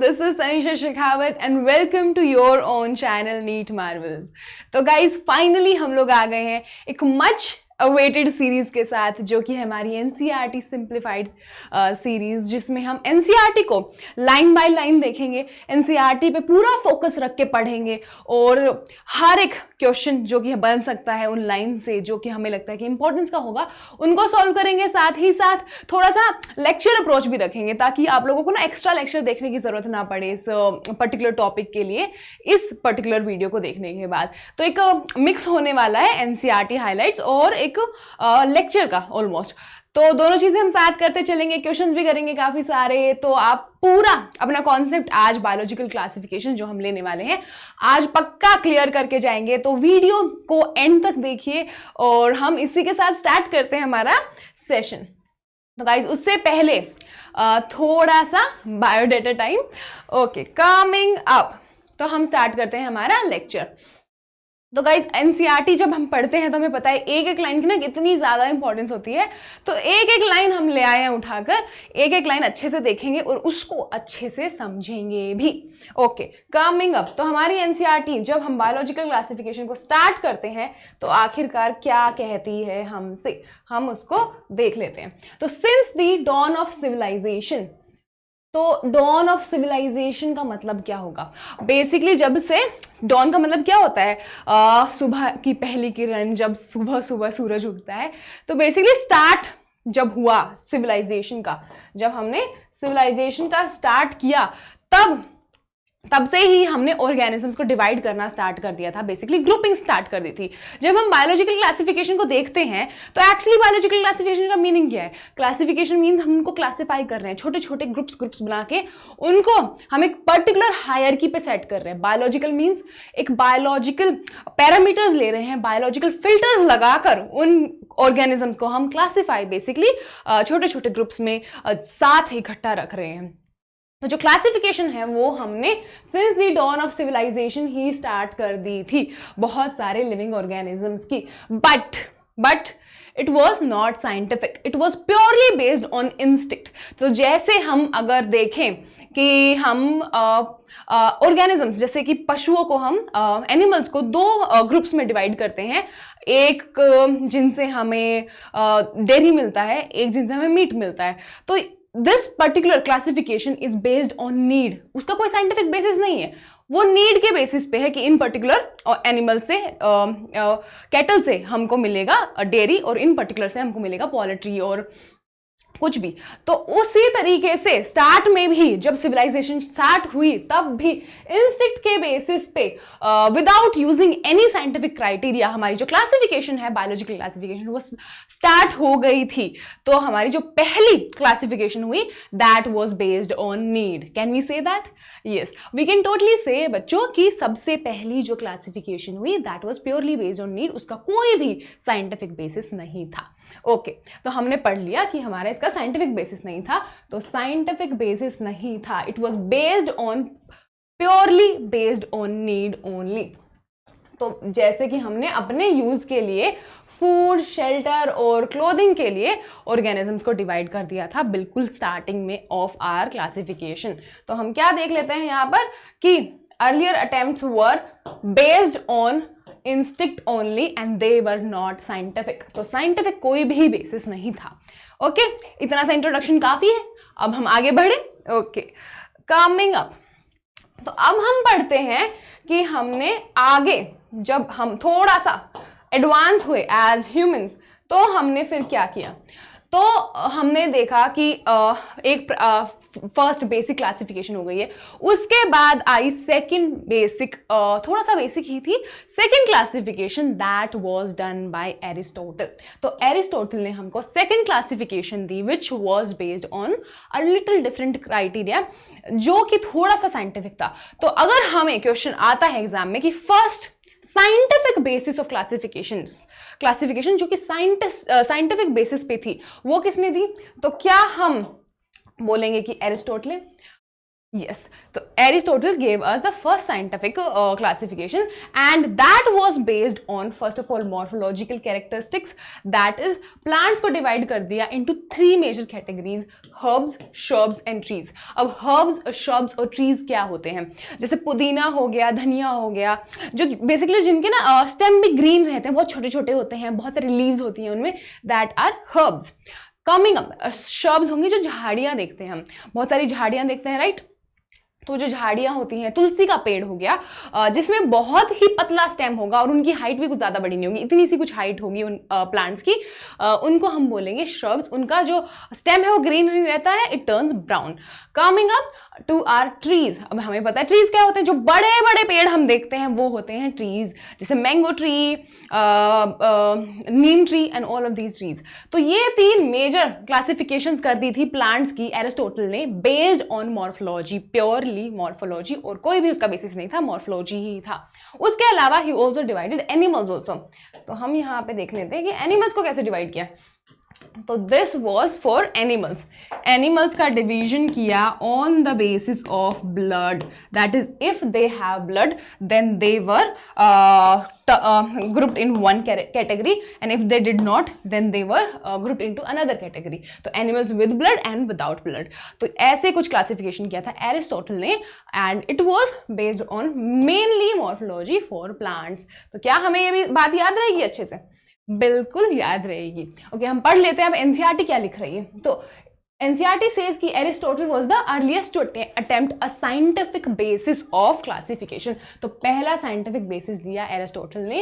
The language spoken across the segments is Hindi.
this is Tanisha Shekhawat and welcome to your own channel NEET Marvels. तो guys finally हम लोग आ गए हैं एक much अवेटेड सीरीज के साथ, जो कि हमारी एनसीईआरटी सिंप्लीफाइड सीरीज, जिसमें हम एनसीईआरटी को लाइन बाय लाइन देखेंगे, एनसीईआरटी पे पूरा फोकस रख के पढ़ेंगे और हर एक क्वेश्चन जो कि बन सकता है उन लाइन से, जो कि हमें लगता है कि इंपॉर्टेंस का होगा, उनको सॉल्व करेंगे। साथ ही साथ थोड़ा सा लेक्चर अप्रोच भी रखेंगे ताकि आप लोगों को ना एक्स्ट्रा लेक्चर देखने की जरूरत ना पड़े इस पर्टिकुलर टॉपिक के लिए, इस पर्टिकुलर वीडियो को देखने के बाद। तो एक मिक्स होने वाला है एनसीईआरटी हाइलाइट्स और एक लेक्चर का ऑलमोस्ट, तो दोनों चीजें हम साथ करते चलेंगे, क्वेश्चंस भी करेंगे काफी सारे। तो आप पूरा अपना कॉन्सेप्ट आज बायोलॉजिकल क्लासिफिकेशन जो हम लेने वाले हैं आज पक्का क्लियर करके जाएंगे। तो वीडियो को एंड तक देखिए और हम इसी के साथ स्टार्ट करते हैं हमारा सेशन। तो गाइज उससे पहले थोड़ा सा biodata time. Okay, coming up, तो हम स्टार्ट करते हैं हमारा लेक्चर। तो गाइज एनसीईआरटी जब हम पढ़ते हैं तो हमें पता है एक एक लाइन की ना कितनी ज़्यादा इंपॉर्टेंस होती है। तो एक एक लाइन हम ले आए हैं उठाकर, एक एक लाइन अच्छे से देखेंगे और उसको अच्छे से समझेंगे भी। ओके, कमिंग अप, तो हमारी एनसीईआरटी जब हम बायोलॉजिकल क्लासिफिकेशन को स्टार्ट करते हैं तो आखिरकार क्या कहती है हमसे, हम उसको देख लेते हैं। तो since the dawn of civilization, तो डॉन ऑफ सिविलाइजेशन का मतलब क्या होगा? बेसिकली जब से, डॉन का मतलब क्या होता है? सुबह की पहली किरण, जब सुबह सुबह सूरज उगता है। तो बेसिकली स्टार्ट जब हुआ सिविलाइजेशन का, जब हमने सिविलाइजेशन का स्टार्ट किया, तब से ही हमने ऑर्गेनिजम्स को डिवाइड करना स्टार्ट कर दिया था, बेसिकली ग्रुपिंग स्टार्ट कर दी थी। जब हम बायोलॉजिकल क्लासिफिकेशन को देखते हैं तो एक्चुअली बायोलॉजिकल क्लासिफिकेशन का मीनिंग क्या है? क्लासिफिकेशन मीन्स हम उनको क्लासिफाई कर रहे हैं, छोटे छोटे ग्रुप्स बना के उनको हम एक पर्टिकुलर हायरकी पे सेट कर रहे हैं। बायोलॉजिकल मीन्स एक बायोलॉजिकल पैरामीटर्स ले रहे हैं, बायोलॉजिकल फिल्टर्स लगाकर उन ऑर्गेनिजम्स को हम क्लासिफाई बेसिकली छोटे छोटे ग्रुप्स में साथ इकट्ठा रख रहे हैं। तो जो क्लासिफिकेशन है वो हमने since the dawn of civilization ही स्टार्ट कर दी थी बहुत सारे लिविंग ऑर्गेनिजम्स की। But it was not scientific, it was purely based on instinct. तो जैसे हम अगर देखें कि हम ऑर्गेनिजम्स, जैसे कि पशुओं को हम एनिमल्स को दो ग्रुप्स में डिवाइड करते हैं, एक जिनसे हमें डेयरी मिलता है, एक जिनसे हमें मीट मिलता है। तो this particular classification is based on need, उसका कोई साइंटिफिक बेसिस नहीं है, वो नीड के बेसिस पे है कि इन पर्टिकुलर एनिमल से, कैटल से हमको मिलेगा डेयरी और इन पर्टिकुलर से हमको मिलेगा पोल्ट्री और कुछ भी। तो उसी तरीके से स्टार्ट में भी जब सिविलाइजेशन स्टार्ट हुई तब भी इंस्टिक्ट के बेसिस पे without using any scientific criteria हमारी जो क्लासिफिकेशन है, बायोलॉजिकल क्लासिफिकेशन, वो स्टार्ट हो गई थी। तो हमारी जो पहली क्लासिफिकेशन हुई that was based on need. Can we say that? Yes, we can totally say बच्चों की सबसे पहली जो क्लासिफिकेशन हुई that was purely based on need, उसका कोई भी साइंटिफिक बेसिस नहीं था। ओके, तो हमने पढ़ लिया कि हमारा इसका साइंटिफिक बेसिस नहीं था। तो साइंटिफिक बेसिस नहीं था, it was based on, purely based on need only. तो जैसे कि हमने अपने यूज के लिए फूड, शेल्टर और क्लोथिंग के लिए ऑर्गेनिजम्स को डिवाइड कर दिया था बिल्कुल स्टार्टिंग में ऑफ आवर क्लासिफिकेशन। तो हम क्या देख लेते हैं यहाँ पर कि earlier attempts were based on instinct only and they were not scientific. तो साइंटिफिक कोई भी बेसिस नहीं था। ओके, इतना सा इंट्रोडक्शन काफी है, अब हम आगे बढ़े। ओके, कमिंग अप, तो अब हम पढ़ते हैं कि हमने आगे जब हम थोड़ा सा एडवांस हुए एज ह्यूमंस तो हमने फिर क्या किया? तो हमने देखा कि एक फर्स्ट बेसिक क्लासिफिकेशन हो गई है, उसके बाद आई सेकंड बेसिक, थोड़ा सा बेसिक ही थी, second classification that was done by Aristotle. तो एरिस्टोटल ने हमको second classification the which was based on a little different criteria, जो कि थोड़ा सा साइंटिफिक था। तो अगर हमें क्वेश्चन आता है एग्जाम में कि first scientific basis of classification जो कि साइंटिफिक बेसिस पे थी, वो किसने दी? तो क्या हम बोलेंगे कि Aristotle? Yes, so Aristotle gave us the first scientific classification, and that was based on first of all morphological characteristics. That is, plants को divide कर दिया into three major categories: herbs, shrubs and trees. अब herbs, shrubs और trees क्या होते हैं? जैसे पुदीना हो गया, धनिया हो गया, जो बेसिकली जिनके ना स्टेम भी ग्रीन रहते हैं, बहुत छोटे छोटे होते हैं, बहुत सारी लीव्स होती हैं उनमें, that are herbs. Coming up shrubs होंगी जो झाड़ियां देखते हैं हम, बहुत सारी झाड़ियां देखते हैं, राइट? तो जो झाड़ियां होती हैं, तुलसी का पेड़ हो गया जिसमें बहुत ही पतला स्टेम होगा और उनकी हाइट भी कुछ ज़्यादा बड़ी नहीं होगी, इतनी सी कुछ हाइट होगी उन प्लांट्स की, उनको हम बोलेंगे श्रब्स. उनका जो स्टेम है वो ग्रीन नहीं रहता है, it turns brown. Coming up to our trees. अब हमें पता है ट्रीज क्या होते हैं, जो बड़े बड़े पेड़ हम देखते हैं वो होते हैं ट्रीज, जैसे mango tree, Neem tree and all of these trees. तो ये तीन मेजर क्लासिफिकेशंस कर दी थी प्लांट्स की एरिस्टोटल ने, based on morphology, purely morphology, और कोई भी उसका बेसिस नहीं था, मॉर्फोलॉजी ही था. उसके अलावा he also divided animals also. तो हम यहाँ पे देख लेते हैं कि एनिमल्स को कैसे डिवाइड किया. तो this was for animals. Animals का डिवीजन किया on the basis of blood. That is if they have blood then they were grouped in one category, and if they did not then they were grouped into another category. तो animals with blood and without blood. तो ऐसे कुछ क्लासिफिकेशन किया था एरिस्टोटल ने, and it was based on mainly morphology for plants. तो क्या हमें ये भी बात याद रहेगी अच्छे से? बिल्कुल याद रहेगी. ओके, हम पढ़ लेते हैं अब एनसीईआरटी क्या लिख रही है. तो NCERT says कि Aristotle was the earliest to attempt a scientific basis of classification. तो पहला scientific basis दिया Aristotle ने,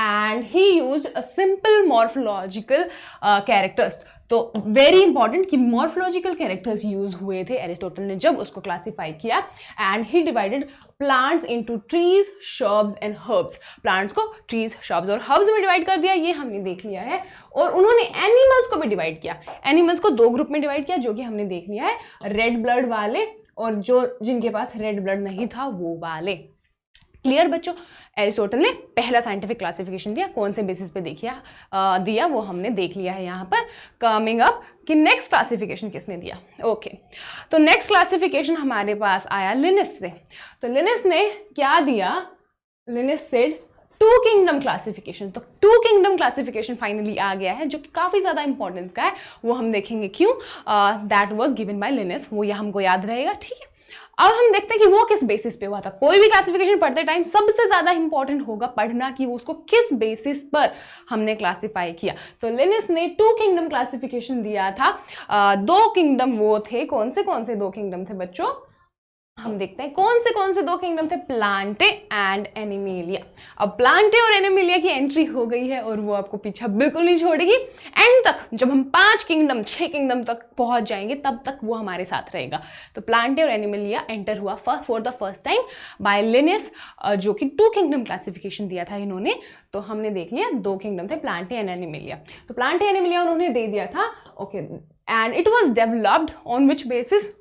and he used a simple morphological characters. तो वेरी इंपॉर्टेंट कि मॉर्फोलॉजिकल कैरेक्टर्स यूज हुए थे एरिस्टोटल ने जब उसको क्लासिफाई किया, and he divided plants into trees, shrubs and herbs. Plants को ट्रीज, शर्ब्स और हर्ब्स में डिवाइड कर दिया, ये हमने देख लिया है. और उन्होंने एनिमल्स को भी डिवाइड किया. एनिमल्स को दो ग्रुप में डिवाइड किया, जो कि हमने देख लिया है, रेड ब्लड वाले और जो जिनके पास रेड ब्लड नहीं था वो वाले. क्लियर बच्चों? एरिस्टोटल ने पहला साइंटिफिक क्लासिफिकेशन दिया, कौन से बेसिस पे दिया वो हमने देख लिया है यहाँ पर. कमिंग अप कि नेक्स्ट क्लासिफिकेशन किसने दिया. ओके, तो नेक्स्ट क्लासिफिकेशन हमारे पास आया लिनिस से. तो लिनिस ने क्या दिया? Linus said to kingdom classification. तो टू किंगडम क्लासिफिकेशन फाइनली आ गया है, जो कि काफ़ी ज़्यादा इंपॉर्टेंस का है, वो हम देखेंगे क्यों. That was given by Linus, वो ये हमको याद रहेगा. ठीक है, अब हम देखते हैं कि वो किस बेसिस पे हुआ था. कोई भी क्लासिफिकेशन पढ़ते टाइम सबसे ज्यादा इंपॉर्टेंट होगा पढ़ना कि वो उसको किस बेसिस पर हमने क्लासिफाई किया. तो लिनिस ने टू किंगडम क्लासिफिकेशन दिया था. दो किंगडम वो थे, कौन से दो किंगडम थे बच्चों? हम देखते हैं कौन से दो किंगडम थे. Plantae and animalia. अब प्लांटे और एनिमेलिया की एंट्री हो गई है और वो आपको पीछा बिल्कुल नहीं छोड़ेगी. एंड तक जब हम 6 किंगडम तक पहुंच जाएंगे तब तक वो हमारे साथ रहेगा. तो प्लांटे और एनिमेलिया एंटर हुआ for the first time by Linnaeus, जो कि टू किंगडम क्लासिफिकेशन दिया था इन्होंने. तो हमने देख लिया दो किंगडम थे, प्लांटे एंड एनिमेलिया. तो प्लांटे एनिमेलिया उन्होंने दे दिया था. Okay, and it was developed on which basis?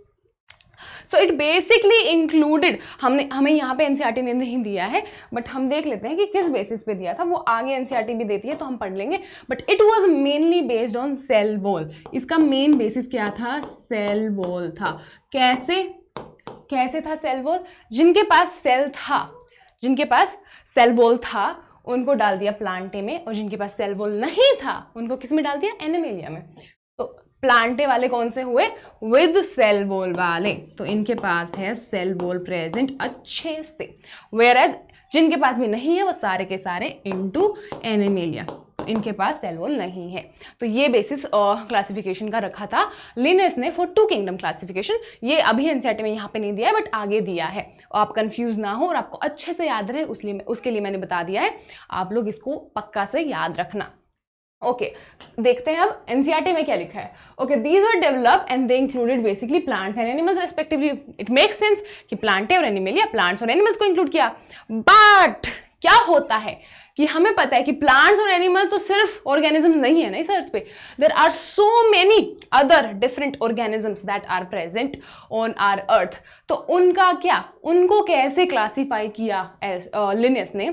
So it basically included, हमें यहाँ पे एनसीईआरटी ने नहीं दिया है, बट हम देख लेते हैं कि किस बेसिस पे दिया था. वो आगे एनसीईआरटी भी देती है तो हम पढ़ लेंगे. But it was mainly based on sale wall. इसका मेन बेसिस क्या था? सेल वॉल था. कैसे था सेल वॉल? जिनके पास सेल वॉल था उनको डाल दिया प्लांटे में, और जिनके पास सेल वॉल नहीं था उनको किस में डाल दिया? एनिमेलिया में. तो प्लांटे वाले कौन से हुए? विद सेल वॉल वाले. तो इनके पास है सेल वॉल प्रेजेंट अच्छे से, वेयर एज जिनके पास भी नहीं है वो सारे के सारे इनटू एनिमेलिया. तो इनके पास सेल वॉल नहीं है. तो ये बेसिस क्लासिफिकेशन का रखा था लिनिस ने फॉर टू किंगडम क्लासिफिकेशन. ये अभी एनसीईआरटी में यहाँ पे नहीं दिया है, बट आगे दिया है. आप कंफ्यूज ना हो और आपको अच्छे से याद रहे उसके लिए मैंने बता दिया है. आप लोग इसको पक्का से याद रखना. ओके, देखते हैं अब एनसीईआरटी में क्या लिखा है. Okay, these were develop and they included basically plants and animals respectively. It makes sense कि प्लांटे और एनिमेलिया, प्लांट्स और एनिमल्स को इंक्लूड किया. बट क्या होता है कि हमें पता है कि प्लांट्स और एनिमल्स तो सिर्फ ऑर्गेनिजम्स नहीं है ना इस अर्थ पे. There are so many other different organisms that are present on our earth. तो उनको कैसे क्लासीफाई किया लिनिस ने?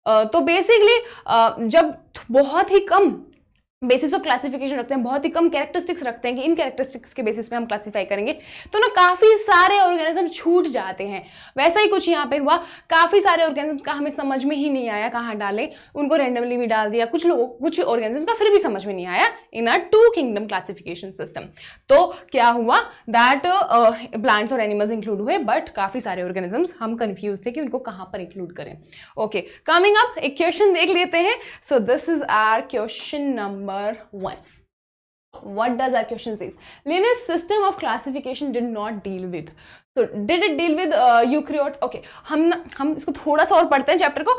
तो बेसिकली जब बहुत ही कम बेसिस ऑफ क्लासिफिकेशन रखते हैं, बहुत ही कम कैरेक्टरिस्टिक्स रखते हैं कि इन कैरेक्टरिस्टिक्स के बेसिस पे हम क्लासीफाई करेंगे, तो ना काफ़ी सारे ऑर्गेनिज्म छूट जाते हैं। वैसा ही कुछ यहाँ पे हुआ, काफ़ी सारे ऑर्गेनिज्म का हमें समझ में ही नहीं आया कहाँ डालें, उनको रैंडमली भी डाल दिया, कुछ ऑर्गेनिज्म का फिर भी समझ में नहीं आया इन आर 2 किंगडम क्लासिफिकेशन सिस्टम। तो क्या हुआ दैट प्लांट्स और एनिमल्स इंक्लूड हुए, बट काफ़ी सारे ऑर्गेनिजम्स हम कंफ्यूज थे कि उनको कहाँ पर इंक्लूड करें। ओके, कमिंग अप एक क्वेश्चन देख लेते हैं। So this is our question number 1. What does our question says? Linnaeus system of classification did not deal with. So did it deal with eukaryotes? Okay, हम इसको थोड़ा सा और पढ़ते हैं चैप्टर को,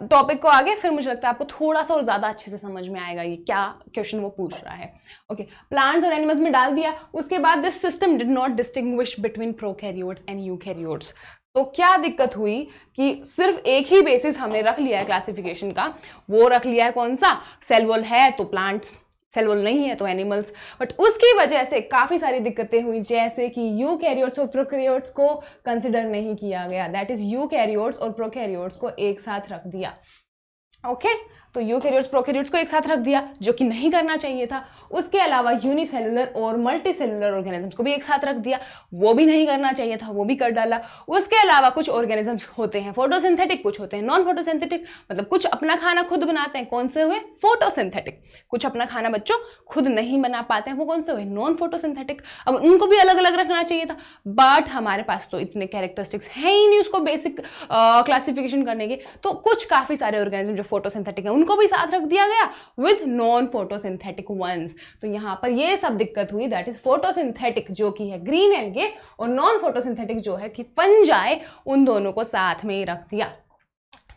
टॉपिक को आगे, फिर मुझे लगता है आपको थोड़ा सा और ज़्यादा अच्छे से समझ में आएगा ये क्या क्वेश्चन वो पूछ रहा है। ओके, प्लांट्स और एनिमल्स में डाल दिया, उसके बाद this system did not distinguish between prokaryotes and eukaryotes. तो क्या दिक्कत हुई कि सिर्फ एक ही बेसिस हमने रख लिया है क्लासिफिकेशन का, वो रख लिया है कौन सा, सेल वॉल है तो प्लांट्स, सेल वॉल नहीं है तो एनिमल्स, बट उसकी वजह से काफ़ी सारी दिक्कतें हुई, जैसे कि यूकैरियोट्स और प्रोकैरियोट्स को कंसिडर नहीं किया गया, दैट इज यूकैरियोट्स और प्रोकैरियोट्स को एक साथ रख दिया। ओके, तो यूकैरियोट्स प्रोकैरियोट्स को एक साथ रख दिया, जो कि नहीं करना चाहिए था। उसके अलावा यूनिसेलुलर और मल्टीसेलुलर ऑर्गेनिजम्स को भी एक साथ रख दिया, वो भी नहीं करना चाहिए था, वो भी कर डाला। उसके अलावा कुछ ऑर्गेनिजम्स होते हैं फोटोसिंथेटिक, कुछ होते हैं नॉन फोटोसिंथेटिक, मतलब कुछ अपना खाना खुद बनाते हैं, कौन से हुए, फोटोसिंथेटिक। कुछ अपना खाना बच्चों खुद नहीं बना पाते हैं, वो कौन से हुए, नॉन फोटोसिंथेटिक। अब उनको भी अलग अलग रखना चाहिए था, बट हमारे पास तो इतने कैरेक्टरिस्टिक्स हैं ही नहीं उसको बेसिक क्लासिफिकेशन करने के, तो कुछ काफ़ी सारे ऑर्गेनिज्म जो फोटोसिंथेटिक हैं उनको भी साथ रख दिया गया विद नॉन फोटोसिंथेटिक वंस। तो यहाँ पर ये सब दिक्कत हुई, दैट इज फोटोसिंथेटिक जो कि है ग्रीन एल्गे और नॉन फोटोसिंथेटिक जो है कि फंजाई, उन दोनों को साथ में ही रख दिया।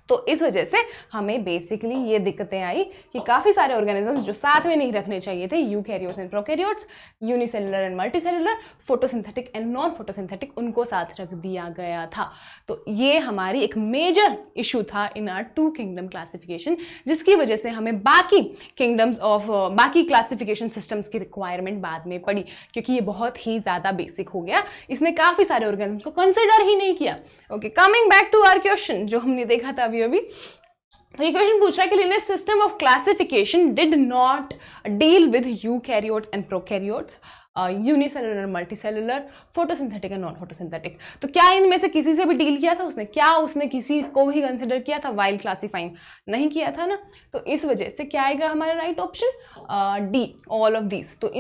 तो इस वजह से हमें बेसिकली ये दिक्कतें आई कि काफ़ी सारे ऑर्गेनिजम्स जो साथ में नहीं रखने चाहिए थे, eukaryotes and prokaryotes, unicellular and multicellular, photosynthetic and non photosynthetic, उनको साथ रख दिया गया था। तो ये हमारी एक मेजर इशू था इन आर 2 किंगडम क्लासिफिकेशन, जिसकी वजह से हमें बाकी किंगडम्स ऑफ बाकी क्लासिफिकेशन सिस्टम्स की रिक्वायरमेंट बाद में पड़ी, क्योंकि ये बहुत ही ज़्यादा बेसिक हो गया, इसने काफ़ी सारे ऑर्गेनिजम्स को कंसिडर ही नहीं किया। Okay, coming back to our question जो हमने देखा था अभी, तो ये क्वेश्चन पूछ रहा है कि Linnaeus system of classification did not deal with eukaryotes and prokaryotes, unicellular, multicellular, photosynthetic and non photosynthetic. तो क्या इनमें से किसी से भी डील किया था उसने, क्या उसने किसी को भी कंसिडर किया था वाइल क्लासिफाइंग, नहीं किया था ना। तो इस वजह से क्या आएगा हमारा right option, D, all of these. तो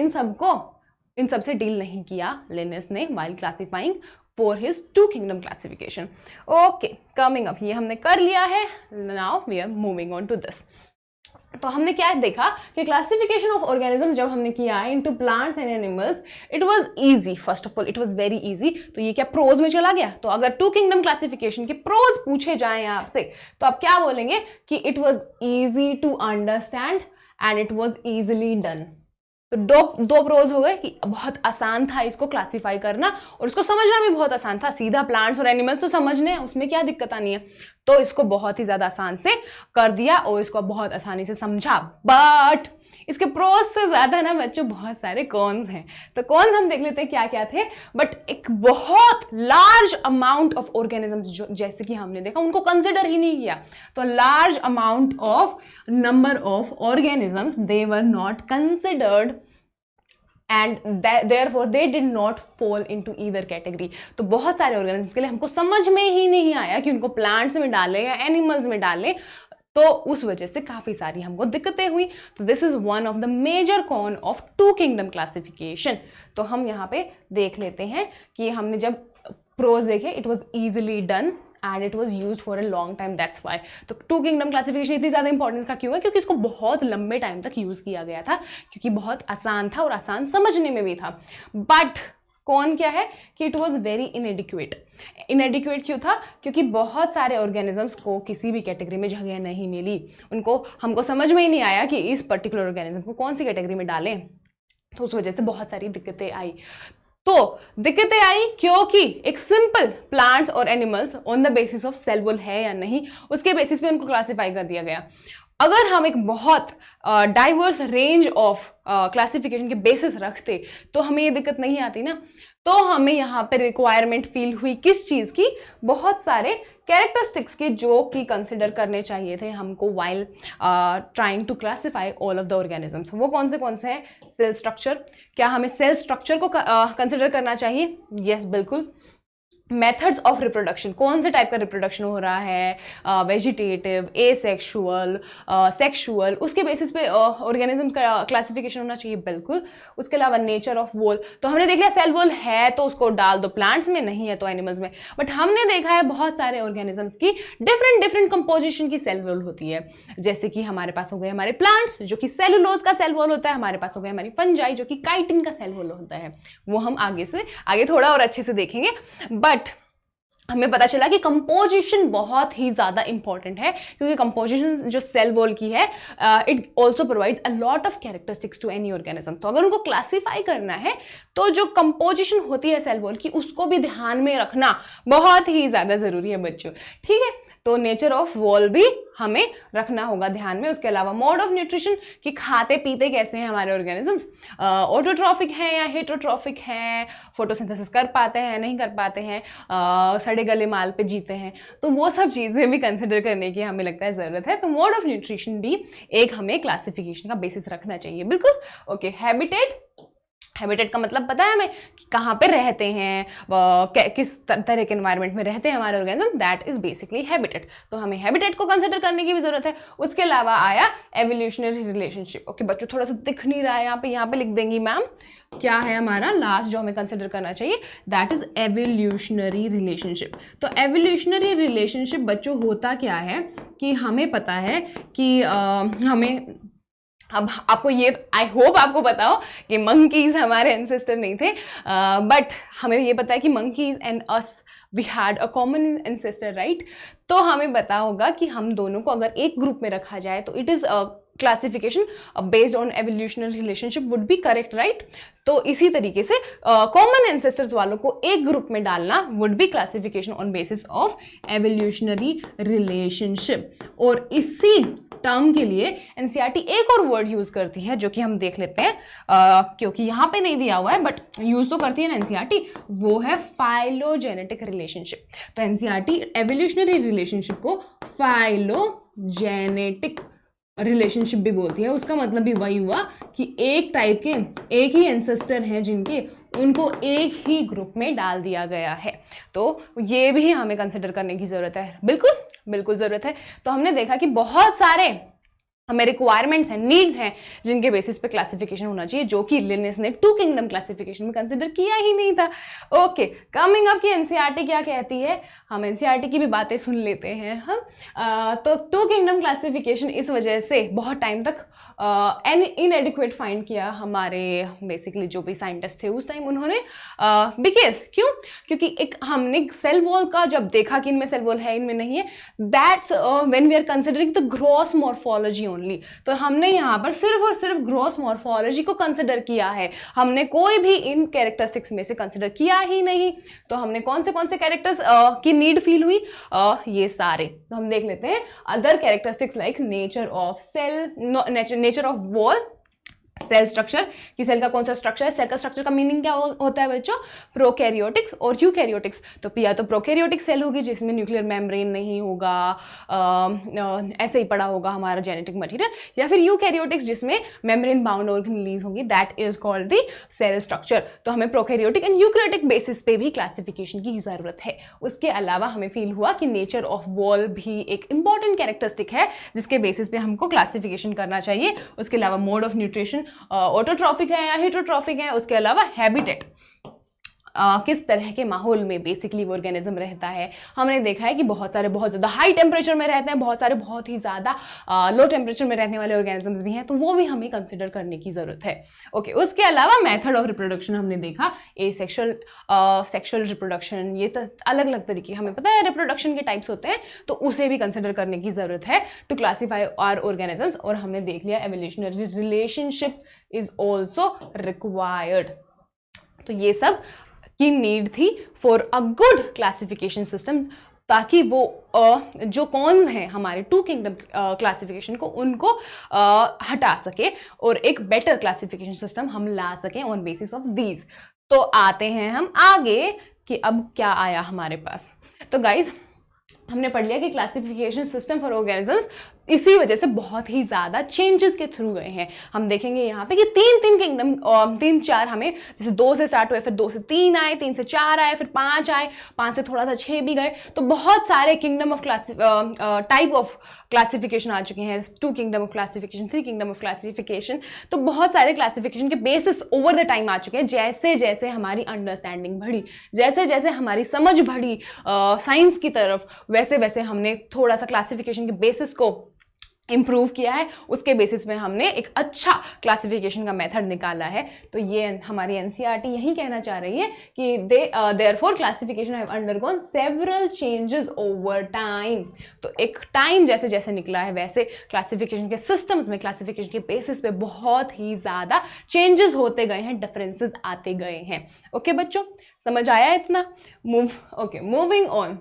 इन सब से डील नहीं किया लिनियस ने while classifying for his 2 kingdom classification. Okay, coming up, ये हमने कर लिया है, now we are moving on to this. तो हमने क्या देखा कि क्लासिफिकेशन ऑफ ऑर्गेनिज्म जब हमने किया है into plants and animals, it was easy, first of all it was very easy. तो ये क्या प्रोज में चला गया, तो अगर 2 किंगडम क्लासिफिकेशन के प्रोज पूछे जाएं आपसे तो आप क्या बोलेंगे कि it was easy to understand and it was easily done. तो दो प्रोज हो गए कि बहुत आसान था इसको क्लासिफाई करना और इसको समझना भी बहुत आसान था, सीधा प्लांट्स और एनिमल्स तो समझने हैं, उसमें क्या दिक्कत आनी है। तो इसको बहुत ही ज़्यादा आसान से कर दिया और इसको बहुत आसानी से समझा। बट इसके प्रोज से ज़्यादा ना बच्चों बहुत सारे कॉन्स हैं। तो कॉन्स हम देख लेते हैं क्या क्या थे। बट एक बहुत लार्ज अमाउंट ऑफ ऑर्गेनिजम्स जो जैसे कि हमने देखा उनको कंसिडर ही नहीं किया। तो large amount of number of organisms they were not considered and therefore they did not fall into either category। तो बहुत सारे ऑर्गेनिज्म के लिए हमको समझ में ही नहीं आया कि उनको प्लांट्स में डालें या एनिमल्स में डालें, तो उस वजह से काफ़ी सारी हमको दिक्कतें हुई। तो this is one of the major con of 2 kingdom classification. तो हम यहाँ पे देख लेते हैं कि हमने जब प्रोज देखे, it was easily done and it was used for a long time, that's why। तो 2 किंगडम क्लासिफिकेशन इतनी ज़्यादा इंपॉर्टेंस का क्यों है, क्योंकि इसको बहुत लंबे टाइम तक यूज़ किया गया था, क्योंकि बहुत आसान था और आसान समझने में भी था। बट कौन क्या है कि इट वॉज वेरी इनएडिक्वेट क्यों था, क्योंकि बहुत सारे ऑर्गेनिजम्स को किसी भी कैटेगरी में जगह नहीं मिली, हमको समझ में ही नहीं आया कि इस पर्टिकुलर ऑर्गेनिज्म को कौन सी कैटेगरी में डालें। तो उस वजह से बहुत सारी दिक्कतें आई। तो दिक्कतें आई क्योंकि एक सिंपल प्लांट्स और animals on the basis of cell wall है या नहीं, उसके बेसिस पे उनको क्लासिफाई कर दिया गया। अगर हम एक बहुत डाइवर्स रेंज ऑफ क्लासिफिकेशन के बेसिस रखते तो हमें ये दिक्कत नहीं आती ना। तो हमें यहाँ पे रिक्वायरमेंट फील हुई किस चीज़ की, बहुत सारे कैरेक्टरिस्टिक्स के जो कि कंसिडर करने चाहिए थे हमको while trying to classify all of the organisms. वो कौन से हैं? सेल स्ट्रक्चर, क्या हमें सेल स्ट्रक्चर को कंसिडर करना चाहिए? यस, बिल्कुल। मेथड्स ऑफ रिप्रोडक्शन, कौन से टाइप का रिप्रोडक्शन हो रहा है, वेजिटेटिव, एसेक्सुअल, सेक्सुअल, उसके बेसिस पे ऑर्गेनिज्म का क्लासिफिकेशन होना चाहिए, बिल्कुल। उसके अलावा नेचर ऑफ वॉल, तो हमने देख लिया सेल वॉल है तो उसको डाल दो प्लांट्स में, नहीं है तो एनिमल्स में। बट हमने देखा है बहुत सारे ऑर्गेनिजम्स की डिफरेंट कंपोजिशन की सेल वॉल होती है। जैसे कि हमारे पास हो गए हमारे प्लांट्स जो कि सेलुलोज का सेल वॉल होता है, हमारे पास हो गए हमारी फंजाई जो कि काइटिन का सेल वॉल होता है। वो हम आगे थोड़ा और अच्छे से देखेंगे। बट हमें पता चला कि कंपोजिशन बहुत ही ज़्यादा इंपॉर्टेंट है, क्योंकि कंपोजिशन जो सेल वॉल की है it also provides a lot of characteristics to any organism. तो अगर उनको क्लासीफाई करना है तो जो कंपोजिशन होती है सेल वॉल की उसको भी ध्यान में रखना बहुत ही ज़्यादा ज़रूरी है बच्चों, ठीक है। तो नेचर ऑफ वॉल भी हमें रखना होगा ध्यान में। उसके अलावा मोड ऑफ न्यूट्रिशन, कि खाते पीते कैसे हैं हमारे ऑर्गेनिजम्स, ऑटोट्रॉफिक हैं या हेटरोट्रॉफिक हैं, फोटोसिंथेसिस कर पाते हैं नहीं कर पाते हैं, सड़े गले माल पे जीते हैं, तो वो सब चीज़ें भी कंसिडर करने की हमें लगता है ज़रूरत है। तो मोड ऑफ न्यूट्रिशन भी एक हमें क्लासिफिकेशन का बेसिस रखना चाहिए, बिल्कुल। ओके, हैबिटेट का मतलब पता है हमें कि कहाँ पे रहते हैं, किस तरह के एनवायरनमेंट में रहते हैं हमारे organism, that is basically habitat. तो हमें हैबिटेट को कंसिडर करने की भी जरूरत है। उसके अलावा आया एवोल्यूशनरी रिलेशनशिप। ओके बच्चों, थोड़ा सा दिख नहीं रहा है यहाँ पे लिख देंगी मैम, क्या है हमारा लास्ट जो हमें कंसिडर करना चाहिए, दैट इज एवोल्यूशनरी रिलेशनशिप। तो एवोल्यूशनरी रिलेशनशिप बच्चों होता क्या है कि हमें पता है कि हमें, अब आपको ये, आई होप आपको पता हो कि मंकीज हमारे एंसेस्टर नहीं थे, बट हमें ये पता है कि monkeys and us we had a common ancestor, right. तो हमें पता होगा कि हम दोनों को अगर एक ग्रुप में रखा जाए तो it is classification based on evolutionary relationship would be correct, right. तो इसी तरीके से कॉमन एंसेस्टर्स वालों को एक ग्रुप में डालना would be classification on basis of evolutionary relationship. और इसी टर्म के लिए एनसीईआरटी एक और वर्ड यूज करती है जो कि हम देख लेते हैं, क्योंकि यहाँ पे नहीं दिया हुआ है बट यूज तो करती है ना एनसीईआरटी, वो है फाइलोजेनेटिक रिलेशनशिप। तो एनसीईआरटी एवोल्यूशनरी रिलेशनशिप को फाइलोजेनेटिक रिलेशनशिप भी बोलती है। उसका मतलब भी वही हुआ कि एक टाइप के एक ही एंसेस्टर हैं जिनके, उनको एक ही ग्रुप में डाल दिया गया है। तो ये भी हमें कंसिडर करने की ज़रूरत है, बिल्कुल ज़रूरत है। तो हमने देखा कि बहुत सारे हमें रिक्वायरमेंट्स हैं, नीड्स हैं जिनके बेसिस पे क्लासिफिकेशन होना चाहिए, जो कि लिनियस ने टू किंगडम क्लासिफिकेशन में कंसिडर किया ही नहीं था। ओके, कमिंग अप की एनसीईआरटी क्या कहती है, हम एनसीईआरटी की भी बातें सुन लेते हैं हम। तो टू किंगडम क्लासिफिकेशन इस वजह से बहुत टाइम तक इनएडिक्वेट फाइंड किया हमारे बेसिकली जो भी साइंटिस्ट थे उस टाइम उन्होंने, बिकॉज क्योंकि एक हमने सेल वॉल का जब देखा कि इनमें सेल वॉल है इनमें नहीं है, that's when we are considering the gross morphology only. तो हमने यहाँ पर सिर्फ और सिर्फ ग्रॉस मॉर्फोलॉजी को कंसिडर किया है, हमने कोई भी इन कैरेक्टरिस्टिक्स में से कंसिडर किया ही नहीं। तो हमने कौन से कैरेक्टर्स की नीड फील हुई, ये सारे। तो हम देख लेते हैं other characteristics like nature of cell, nature of wall, cell structure, कि सेल का कौन सा स्ट्रक्चर है। सेल का स्ट्रक्चर का मीनिंग क्या होता है बच्चों, प्रोकैरियोटिक्स और यूकैरियोटिक्स। तो या तो प्रोकैरियोटिक सेल होगी जिसमें न्यूक्लियर मेम्ब्रेन नहीं होगा, ऐसे ही पड़ा होगा हमारा जेनेटिक मटेरियल, या फिर यूकैरियोटिक्स जिसमें मेम्ब्रेन बाउंड ऑर्गेनेलीज होंगी, that is called the cell structure. तो हमें प्रोकैरियोटिक एंड यूकैरियोटिक बेसिस पे भी क्लासिफिकेशन की ज़रूरत है। उसके अलावा हमें फील हुआ कि नेचर ऑफ वॉल भी एक इंपॉर्टेंट कैरेक्टरिस्टिक है जिसके बेसिस पे हमको क्लासिफिकेशन करना चाहिए। उसके अलावा मोड ऑफ न्यूट्रिशन, ऑटोट्रॉफिक है या हेटरोट्रॉफिक है। उसके अलावा हैबिटेट, किस तरह के माहौल में बेसिकली वो ऑर्गेनिज्म रहता है। हमने देखा है कि बहुत सारे बहुत ज़्यादा हाई टेम्परेचर में रहते हैं, बहुत सारे बहुत ही ज़्यादा लो टेम्परेचर में रहने वाले ऑर्गेनिजम्स भी हैं, तो वो भी हमें कंसिडर करने की ज़रूरत है। ओके, उसके अलावा मेथड ऑफ रिप्रोडक्शन हमने देखा, एसेक्सुअल, सेक्सुअल रिप्रोडक्शन, ये तो अलग अलग तरीके हमें पता है रिप्रोडक्शन के टाइप्स होते हैं, तो उसे भी कंसिडर करने की ज़रूरत है टू क्लासीफाई आवर ऑर्गेनिजम्स। और हमने देख लिया evolutionary relationship is also required. तो ये सब की नीड थी for a good classification system ताकि वो जो कॉन्स हैं हमारे टू किंगडम क्लासिफिकेशन को उनको हटा सके और एक बेटर क्लासिफिकेशन सिस्टम हम ला सकें ऑन बेसिस ऑफ दीज। तो आते हैं हम आगे कि अब क्या आया हमारे पास। तो गाइज हमने पढ़ लिया कि क्लासिफिकेशन सिस्टम फॉर ऑर्गेनिजम्स इसी वजह से बहुत ही ज़्यादा चेंजेस के थ्रू गए हैं। हम देखेंगे यहाँ पे कि तीन किंगडम, 3-4 हमें जैसे 2 से स्टार्ट हुए, फिर 2 से 3 आए, 3 से 4 आए, फिर 5 आए, 5 से थोड़ा सा 6 भी गए। तो बहुत सारे kingdom of type of classification आ चुके हैं। 2 kingdom of classification, 3 kingdom of classification. तो बहुत सारे क्लासिफिकेशन के बेसिस ओवर द टाइम आ चुके हैं। जैसे जैसे हमारी अंडरस्टैंडिंग बढ़ी, जैसे जैसे हमारी समझ बढ़ी साइंस की तरफ, वैसे वैसे हमने थोड़ा सा क्लासिफिकेशन के बेसिस को इम्प्रूव किया है। उसके बेसिस में हमने एक अच्छा क्लासिफिकेशन का मेथड निकाला है। तो ये हमारी एनसीईआरटी यही कहना चाह रही है कि therefore classification have undergone several changes over time. तो एक टाइम जैसे जैसे निकला है वैसे क्लासिफिकेशन के सिस्टम्स में, क्लासिफिकेशन के बेसिस पे बहुत ही ज़्यादा चेंजेस होते गए हैं, डिफरेंसेस आते गए हैं। ओके बच्चों, समझ आया इतना? Moving on.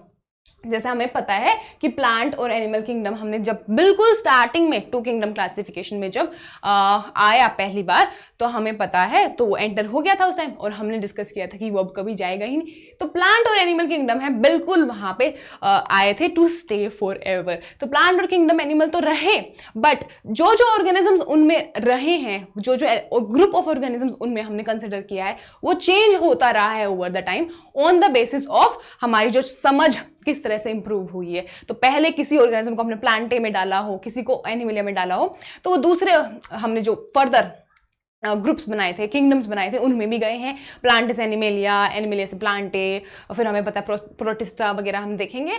जैसे हमें पता है कि प्लांट और एनिमल किंगडम हमने जब बिल्कुल स्टार्टिंग में 2 किंगडम क्लासिफिकेशन में जब आया पहली बार, तो हमें पता है तो वो एंटर हो गया था उस टाइम, और हमने डिस्कस किया था कि वो अब कभी जाएगा ही नहीं। तो प्लांट और एनिमल किंगडम है बिल्कुल वहाँ पे आए थे टू स्टे फॉर एवर। तो प्लांट और किंगडम एनिमल तो रहे, बट जो जो ऑर्गेनिजम्स उनमें रहे हैं, जो जो ग्रुप ऑफ ऑर्गेनिजम्स उनमें हमने कंसिडर किया है, वो चेंज होता रहा है over the time on the basis of हमारी जो समझ किस तरह से इंप्रूव हुई है। तो पहले किसी ऑर्गेनिज्म को हमने प्लांटे में डाला हो, किसी को एनिमलिया में डाला हो, तो वो दूसरे हमने जो फर्दर ग्रुप्स बनाए थे, किंगडम्स बनाए थे, उनमें भी गए हैं। प्लांटे से एनिमेलिया, एनिमेलिया से प्लांटे, और फिर हमें पता है प्रोटिस्टा वगैरह हम देखेंगे,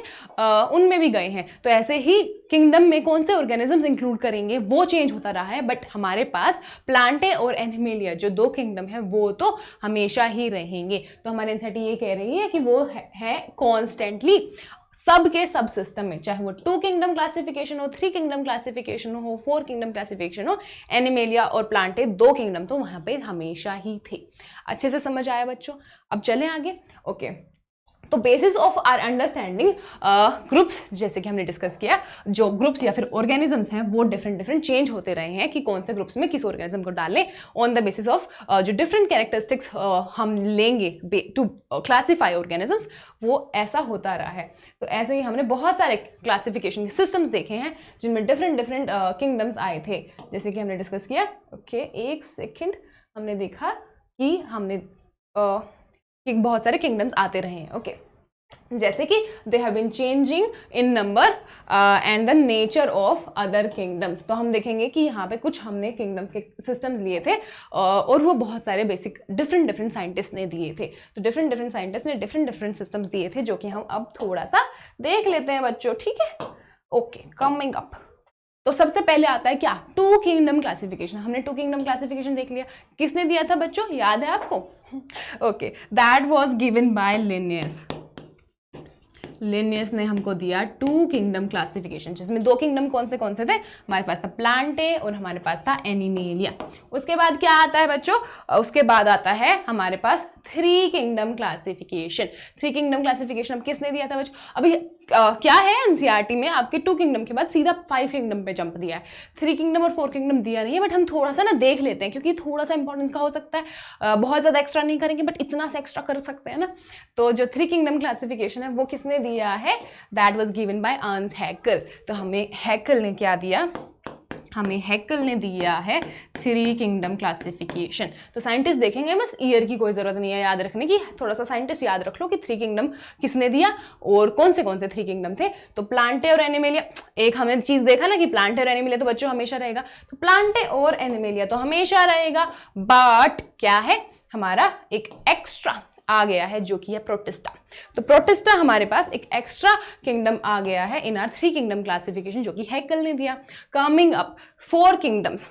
उनमें भी गए हैं। तो ऐसे ही किंगडम में कौन से ऑर्गेनिजम्स इंक्लूड करेंगे वो चेंज होता रहा है, बट हमारे पास प्लांटे और एनिमेलिया जो 2 किंगडम है वो तो हमेशा ही रहेंगे। तो हमारी एनसीईआरटी ये कह रही है कि वो है कॉन्स्टेंटली सब के सब सिस्टम में, चाहे वो 2 किंगडम क्लासिफिकेशन हो, 3 किंगडम क्लासिफिकेशन हो, 4 किंगडम क्लासिफिकेशन हो, एनिमेलिया और प्लांटे 2 किंगडम तो वहां पे हमेशा ही थे। अच्छे से समझ आया बच्चों? अब चलें आगे। ओके, तो basis of our understanding groups, जैसे कि हमने डिस्कस किया, जो ग्रुप्स या फिर ऑर्गेनिजम्स हैं वो डिफरेंट चेंज होते रहे हैं कि कौन से ग्रुप्स में किस ऑर्गेनिज्म को डालें ऑन द बेसिस ऑफ जो डिफरेंट कैरेक्टरिस्टिक्स हम लेंगे टू क्लासीफाई ऑर्गेनिजम्स, वो ऐसा होता रहा है। तो ऐसे ही हमने बहुत सारे क्लासिफिकेशन के सिस्टम्स देखे हैं जिनमें डिफरेंट किंगडम्स आए थे, जैसे कि हमने डिस्कस किया। ओके, एक सेकेंड, हमने देखा कि हमने कि बहुत सारे किंगडम्स आते रहे हैं। ओके, जैसे कि they have been changing in number and the nature of other kingdoms. तो हम देखेंगे कि यहाँ पे कुछ हमने किंगडम के सिस्टम्स लिए थे और वो बहुत सारे बेसिक डिफरेंट साइंटिस्ट ने दिए थे। तो डिफरेंट साइंटिस्ट ने डिफरेंट सिस्टम्स दिए थे, जो कि हम अब थोड़ा सा देख लेते हैं बच्चों, ठीक है? Okay, coming up. तो सबसे पहले आता है क्या? 2 किंगडम क्लासिफिकेशन। हमने 2 किंगडम क्लासिफिकेशन देख लिया। किसने दिया था बच्चों, याद है आपको? Okay, that was given by Linnaeus. Linnaeus ने हमको दिया 2 किंगडम क्लासिफिकेशन, जिसमें 2 किंगडम कौन से थे? हमारे पास था प्लांटे और हमारे पास था एनिमेलिया। उसके बाद क्या आता है बच्चों? उसके बाद आता है हमारे पास 3 किंगडम क्लासिफिकेशन। 3 किंगडम क्लासिफिकेशन अब किसने दिया था बच्चों? अभी क्या है एनसीईआरटी में आपके 2 किंगडम के बाद सीधा 5 किंगडम पे जंप दिया है। 3 किंगडम और 4 किंगडम दिया नहीं है, बट हम थोड़ा सा ना देख लेते हैं क्योंकि थोड़ा सा इंपॉर्टेंस का हो सकता है। बहुत ज़्यादा एक्स्ट्रा नहीं करेंगे, बट इतना सा एक्स्ट्रा कर सकते हैं ना। तो जो 3 किंगडम क्लासिफिकेशन है वो किसने दिया है? That was given by Ernst Hückel. तो हमें हैकेल ने क्या दिया? हमें हैकेल ने दिया है 3 किंगडम क्लासिफिकेशन। तो साइंटिस्ट देखेंगे, बस ईयर की कोई ज़रूरत नहीं है याद रखने की, थोड़ा सा साइंटिस्ट याद रख लो कि 3 किंगडम किसने दिया और कौन से 3 किंगडम थे। तो प्लांटे और एनिमेलिया, एक हमने चीज़ देखा ना कि प्लांटे और एनिमेलिया तो बच्चों हमेशा रहेगा, तो प्लांटे और एनिमेलिया तो हमेशा रहेगा, बट क्या है हमारा एक एक्स्ट्रा आ गया है जो कि है प्रोटिस्टा। तो प्रोटिस्टा हमारे पास एक एक्स्ट्रा किंगडम आ गया है इन आर 3 किंगडम क्लासिफिकेशन, जो कि हैकेल ने दिया। Coming up 4 kingdoms.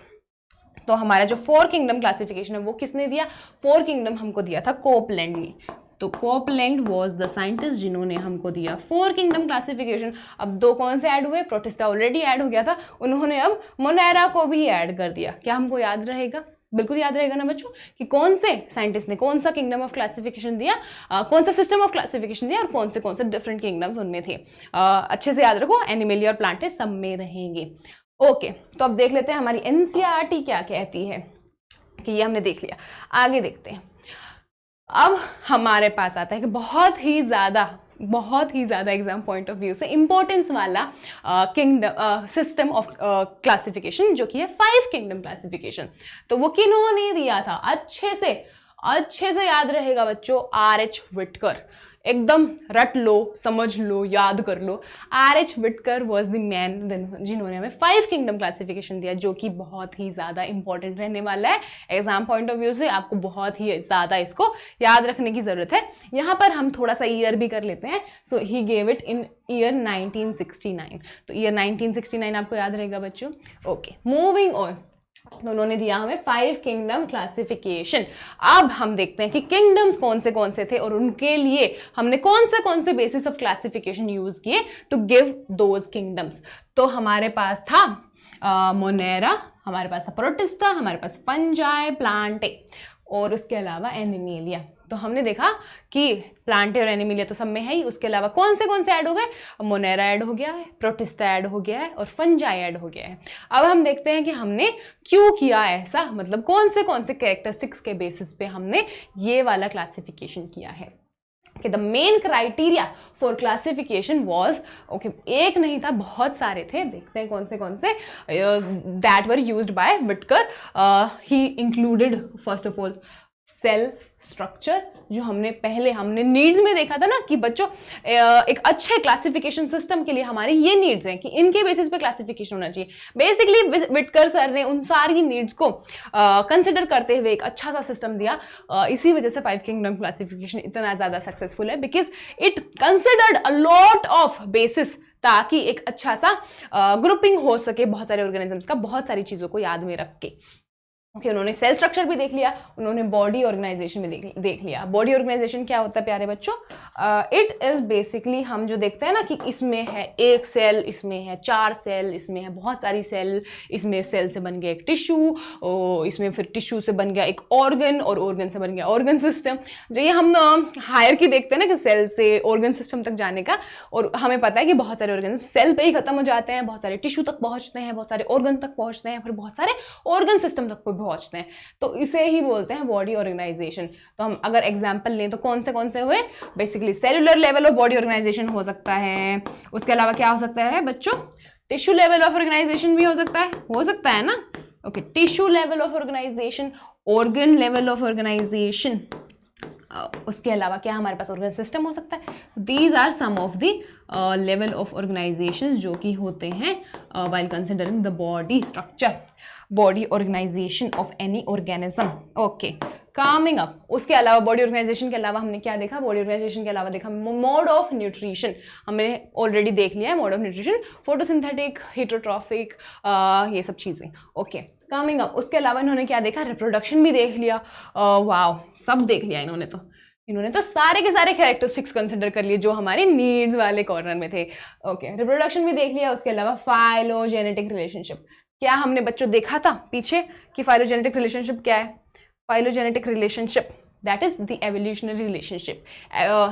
तो हमारा जो 4 किंगडम क्लासिफिकेशन है वो किसने दिया? 4 किंगडम हमको दिया था कोपलैंड ने। तो कोपलैंड वाज द साइंटिस्ट जिन्होंने हमको दिया 4 किंगडम क्लासिफिकेशन। अब 2 कौन से ऐड हुए? प्रोटिस्टा ऑलरेडी ऐड हो गया था, उन्होंने अब मोनेरा को भी ऐड कर दिया। क्या हमको याद रहेगा? बिल्कुल याद रहेगा ना बच्चों कि कौन से साइंटिस्ट ने कौन सा किंगडम ऑफ क्लासिफिकेशन दिया, कौन सा सिस्टम ऑफ क्लासिफिकेशन दिया और कौन से डिफरेंट किंगडम्स उनमें थे। अच्छे से याद रखो, एनिमेलिया और प्लांटे सब में रहेंगे। ओके, तो अब देख लेते हैं हमारी एनसीईआरटी क्या कहती है, कि ये हमने देख लिया। आगे देखते हैं। अब हमारे पास आता है कि बहुत ही ज़्यादा एग्जाम पॉइंट ऑफ व्यू से इंपॉर्टेंस वाला किंगडम सिस्टम ऑफ क्लासिफिकेशन, जो कि है 5 किंगडम क्लासिफिकेशन। तो वो किन्होंने दिया था, अच्छे से याद रहेगा बच्चों, RH विटकर। एकदम रट लो, समझ लो, याद कर लो। RH Whittaker was the man जिन्होंने हमें 5 किंगडम क्लासिफिकेशन दिया, जो कि बहुत ही ज़्यादा इंपॉर्टेंट रहने वाला है एग्जाम पॉइंट ऑफ व्यू से। आपको बहुत ही ज़्यादा इसको याद रखने की ज़रूरत है। यहाँ पर हम थोड़ा सा ईयर भी कर लेते हैं। So he gave it in year 1969। तो ईयर 1969 आपको याद रहेगा बच्चों। Okay, moving on. तो उन्होंने दिया हमें 5 किंगडम क्लासिफिकेशन। अब हम देखते हैं कि किंगडम्स कौन से थे और उनके लिए हमने कौन से बेसिस ऑफ क्लासिफिकेशन यूज किए टू गिव दोज किंगडम्स। तो हमारे पास था मोनेरा, हमारे पास था प्रोटिस्टा, हमारे पास फंजाई, प्लांटे और उसके अलावा एनिमेलिया। तो हमने देखा कि प्लांटे और एनिमेलिया तो सब में है ही, उसके अलावा कौन से ऐड हो गए, मोनेरा ऐड हो गया है, प्रोटिस्टा ऐड हो गया है और फंजाई ऐड हो गया है। अब हम देखते हैं कि हमने क्यों किया ऐसा, मतलब कौन से कैरेक्टरिस्टिक्स के बेसिस पे हमने ये वाला क्लासिफिकेशन किया है। कि the main criteria for classification was, okay, एक नहीं था, बहुत सारे थे। देखते हैं कौन से that were used by Whittaker. He included first of all cell structure, जो हमने नीड्स में देखा था ना कि बच्चों एक अच्छे क्लासिफिकेशन सिस्टम के लिए हमारे ये नीड्स हैं कि इनके बेसिस पे क्लासिफिकेशन होना चाहिए। बेसिकली विटकर सर ने उन सारी नीड्स को कंसिडर करते हुए एक अच्छा सा सिस्टम दिया। इसी वजह से 5 किंगडम क्लासिफिकेशन इतना ज़्यादा सक्सेसफुल है, because it considered a lot of basis, ताकि एक अच्छा सा ग्रुपिंग हो सके बहुत सारे ऑर्गेनिजम्स का, बहुत सारी चीज़ों को याद में रख के। ओके, उन्होंने सेल स्ट्रक्चर भी देख लिया, उन्होंने बॉडी ऑर्गेनाइजेशन भी देख लिया। बॉडी ऑर्गेनाइजेशन क्या होता है प्यारे बच्चों? इट इज बेसिकली हम जो देखते हैं ना कि इसमें है एक सेल, इसमें है 4 सेल, इसमें है बहुत सारी सेल, इसमें सेल से बन गया एक टिश्यू, इसमें फिर टिश्यू से बन गया एक ऑर्गन और ऑर्गन से बन गया ऑर्गन सिस्टम। जो ये हम हायर की देखते हैं ना कि सेल से ऑर्गन सिस्टम तक जाने का, और हमें पता है कि बहुत सारे ऑर्गन सेल पे ही खत्म हो जाते हैं, बहुत सारे टिश्यू तक पहुंचते हैं, बहुत सारे ऑर्गन तक पहुंचते हैं, फिर बहुत सारे ऑर्गन सिस्टम तक पहुंचते हैं। तो इसे ही बोलते हैं बॉडी ऑर्गेनाइजेशन। तो हम अगर एग्जांपल लें तो कौन से हुए? Basically cellular level of body organization हो सकता है, उसके अलावा क्या हो सकता है बच्चों? टिश्यू लेवल ऑफ ऑर्गेनाइजेशन भी हो सकता है ना। Okay, tissue level of organization, organ level of organization, उसके अलावा क्या हमारे पास ऑर्गन सिस्टम हो सकता है। These are some of the level of organization जो कि होते हैं while considering the body structure, body organization of any organism. Okay, coming up, उसके अलावा बॉडी ऑर्गेनाइजेशन के अलावा हमने क्या देखा? बॉडी ऑर्गेनाइजेशन के अलावा देखा मोड ऑफ न्यूट्रिशन, हमने ऑलरेडी देख लिया है mode of nutrition, photosynthetic, heterotrophic, ये सब चीज़ें। ओके, कमिंग अप, उसके अलावा इन्होंने क्या देखा? रिप्रोडक्शन भी देख लिया। वाओ, सब देख लिया इन्होंने तो सारे के सारे कैरेक्टरिस्टिक्स कंसिडर कर लिए जो हमारे नीड्स वाले कॉर्नर में थे। ओके, रिप्रोडक्शन भी देख लिया। उसके अलावा फाइलोजेनेटिक रिलेशनशिप, क्या हमने बच्चों देखा था पीछे कि फाइलोजेनेटिक रिलेशनशिप क्या है? Phylogenetic relationship that is the evolutionary relationship,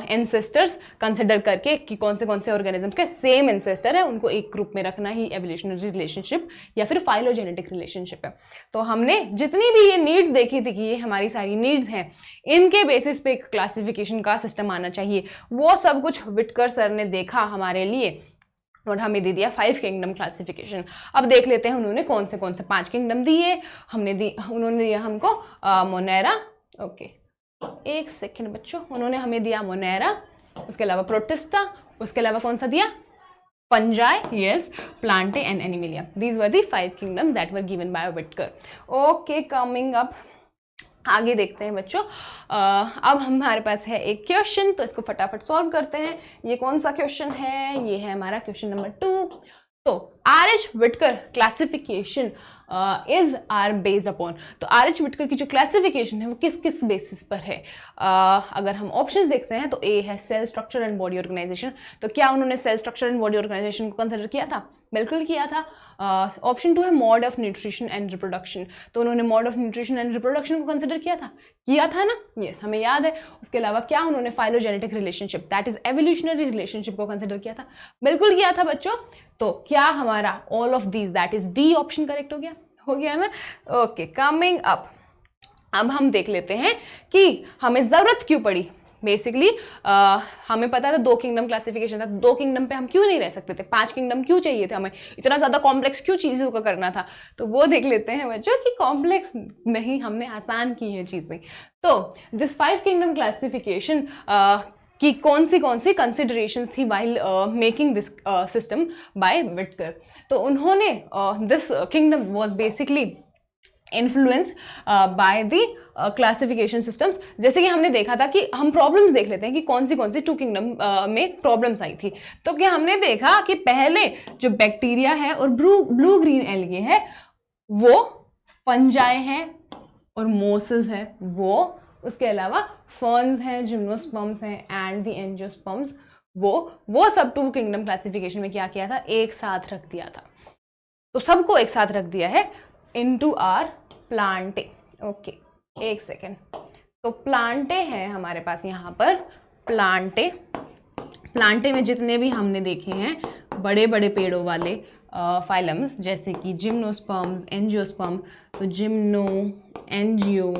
ancestors consider करके कि कौन से ऑर्गेनिजम्स के सेम एंसेस्टर है, उनको एक ग्रुप में रखना ही एवोल्यूशनरी रिलेशनशिप या फिर फाइलोजेनेटिक रिलेशनशिप है। तो हमने जितनी भी ये नीड्स देखी थी कि ये हमारी सारी नीड्स हैं, इनके बेसिस पे एक क्लासिफिकेशन का सिस्टम आना चाहिए, वो सब कुछ विटकर सर ने देखा हमारे लिए और हमें दे दिया 5 किंगडम क्लासिफिकेशन। अब देख लेते हैं उन्होंने कौन से 5 किंगडम दिए। उन्होंने दिया हमको मोनेरा, ओके एक सेकेंड बच्चों, उन्होंने हमें दिया मोनेरा, उसके अलावा प्रोटिस्टा, उसके अलावा कौन सा दिया? Fungi, yes, Plantae and animalia. These were the 5 kingdoms that were given by Whittaker. Okay, coming up, आगे देखते हैं बच्चों। अब हमारे पास है एक क्वेश्चन, तो इसको फटाफट सॉल्व करते हैं। ये कौन सा क्वेश्चन है? ये है हमारा क्वेश्चन नंबर 2। तो RH Whittaker classification is are based upon, तो RH Whittaker की जो क्लासिफिकेशन है वो किस किस बेसिस पर है? अगर हम ऑप्शंस देखते हैं तो ए है cell structure and body organization, तो क्या उन्होंने cell structure and body organization को कंसिडर किया था? बिल्कुल किया था। ऑप्शन 2 है mode of nutrition and reproduction, तो उन्होंने mode of nutrition and reproduction को कंसिडर किया था ना? यस, हमें याद है। उसके अलावा क्या उन्होंने phylogenetic relationship that is evolutionary relationship को कंसिडर किया था? बिल्कुल किया था बच्चों। तो क्या हमारा all of these that is D option correct हो गया ना? ओके, कमिंग अप, अब हम देख लेते हैं कि हमें ज़रूरत क्यों पड़ी। बेसिकली हमें पता था 2 किंगडम क्लासिफिकेशन था, 2 किंगडम पे हम क्यों नहीं रह सकते थे, 5 किंगडम क्यों चाहिए थे, हमें इतना ज़्यादा कॉम्प्लेक्स क्यों चीज़ों को करना था? तो वो देख लेते हैं बच्चों कि कॉम्प्लेक्स नहीं, हमने आसान की हैं चीज़ें। तो दिस 5 किंगडम क्लासिफिकेशन कि कौन सी कंसिडरेशंस थी while making this system by Whittaker. तो उन्होंने this kingdom was basically influenced by the classification systems. जैसे कि हमने देखा था कि हम प्रॉब्लम्स देख लेते हैं कि कौन सी 2 किंगडम में प्रॉब्लम्स आई थी। तो क्या हमने देखा कि पहले जो बैक्टीरिया है और ब्लू ग्रीन एल्गे है वो फंजाई हैं और मोसेस है वो, उसके अलावा फर्न्स हैं, जिम्नोस्पर्म्स हैं एंड द एंजियोस्पर्म्स, वो सब 2 किंगडम क्लासिफिकेशन में क्या किया था? एक साथ रख दिया था। तो सबको एक साथ रख दिया है इनटू आर प्लांटे। ओके, एक सेकेंड। तो प्लांटे हैं हमारे पास यहाँ पर, प्लांटे में जितने भी हमने देखे हैं बड़े बड़े पेड़ों वाले फाइलम्स, जैसे कि जिम्नोस्पर्म्स, एंजियोस्पर्म, तो जिम्नो, एंजियो,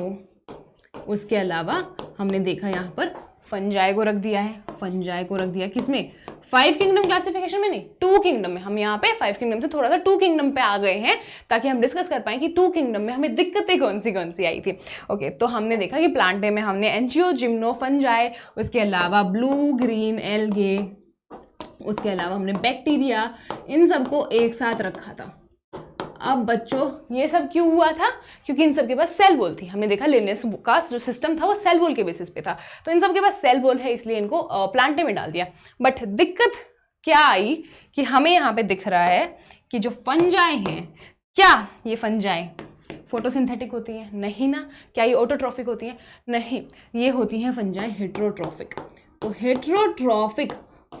उसके अलावा हमने देखा यहाँ पर फंजाई को रख दिया है। फंजाई को रख दिया किसमें? 5 किंगडम क्लासिफिकेशन में नहीं, 2 किंगडम में। हम यहाँ पे 5 किंगडम से थोड़ा सा 2 किंगडम पे आ गए हैं ताकि हम डिस्कस कर पाएं कि 2 किंगडम में हमें दिक्कतें कौन सी आई थी। ओके, तो हमने देखा कि प्लांटे में हमने एंजियो, जिम्नो, फंजाई, उसके अलावा ब्लू ग्रीन एल्गे, उसके अलावा हमने बैक्टीरिया, इन सबको एक साथ रखा था। अब बच्चों ये सब क्यों हुआ था? क्योंकि इन सब के पास सेल वॉल थी। हमने देखा लिनेस का जो सिस्टम था वो सेल वॉल के बेसिस पे था, तो इन सब के पास सेल वॉल है इसलिए इनको प्लांटे में डाल दिया। बट दिक्कत क्या आई कि हमें यहाँ पे दिख रहा है कि जो फंजाई हैं, क्या ये फंजाई फोटोसिंथेटिक होती है? नहीं ना। क्या ये ऑटोट्रॉफिक होती है? नहीं, ये होती हैं फंजाई हेटेरोट्रॉफिक। तो हेटेरोट्रॉफिक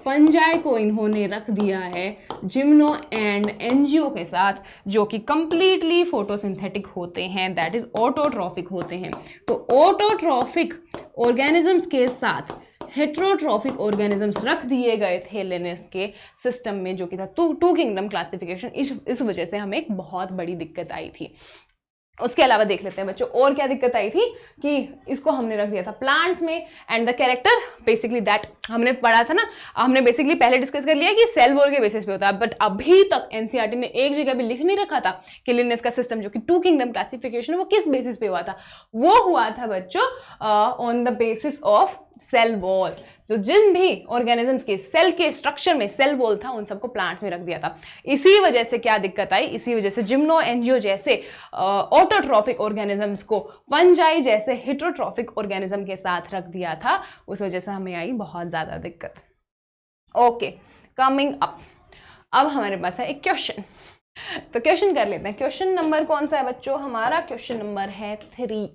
फंजाई को इन्होंने रख दिया है जिम्नो एंड एंजियो के साथ, जो कि कंप्लीटली फोटोसिंथेटिक होते हैं, दैट इज ऑटोट्रॉफिक होते हैं। तो ऑटोट्रॉफिक ऑर्गेनिजम्स के साथ हेटेरोट्रॉफिक ऑर्गेनिजम्स रख दिए गए थे लिनेस के सिस्टम में, जो कि था 2 किंगडम क्लासिफिकेशन। इस वजह से हमें एक बहुत बड़ी दिक्कत आई थी। उसके अलावा देख लेते हैं बच्चों और क्या दिक्कत आई थी कि इसको हमने रख दिया था प्लांट्स में। And the character basically that हमने पढ़ा था ना, हमने बेसिकली पहले डिस्कस कर लिया कि सेल वॉल के बेसिस पे होता है, बट अभी तक एनसीईआरटी ने एक जगह भी लिख नहीं रखा था कि लिनेस का सिस्टम जो कि 2 किंगडम क्लासिफिकेशन वो किस बेसिस पे हुआ था। वो हुआ था बच्चों on the basis of cell wall. तो जिन भी ऑर्गेनिजम्स के सेल के स्ट्रक्चर में सेल वॉल था उन सबको प्लांट्स में रख दिया था। इसी वजह से क्या दिक्कत आई? इसी वजह से जिम्नो, एंजियो जैसे ऑटोट्रॉफिक ऑर्गेनिजम्स को फंजाई जैसे हेटेरोट्रॉफिक ऑर्गेनिज्म के साथ रख दिया था। उस वजह से हमें आई बहुत ज्यादा दिक्कत। ओके, कमिंग अप, अब हमारे पास है एक क्वेश्चन, तो क्वेश्चन कर लेते हैं। क्वेश्चन नंबर कौन सा है बच्चों? हमारा क्वेश्चन नंबर है 3।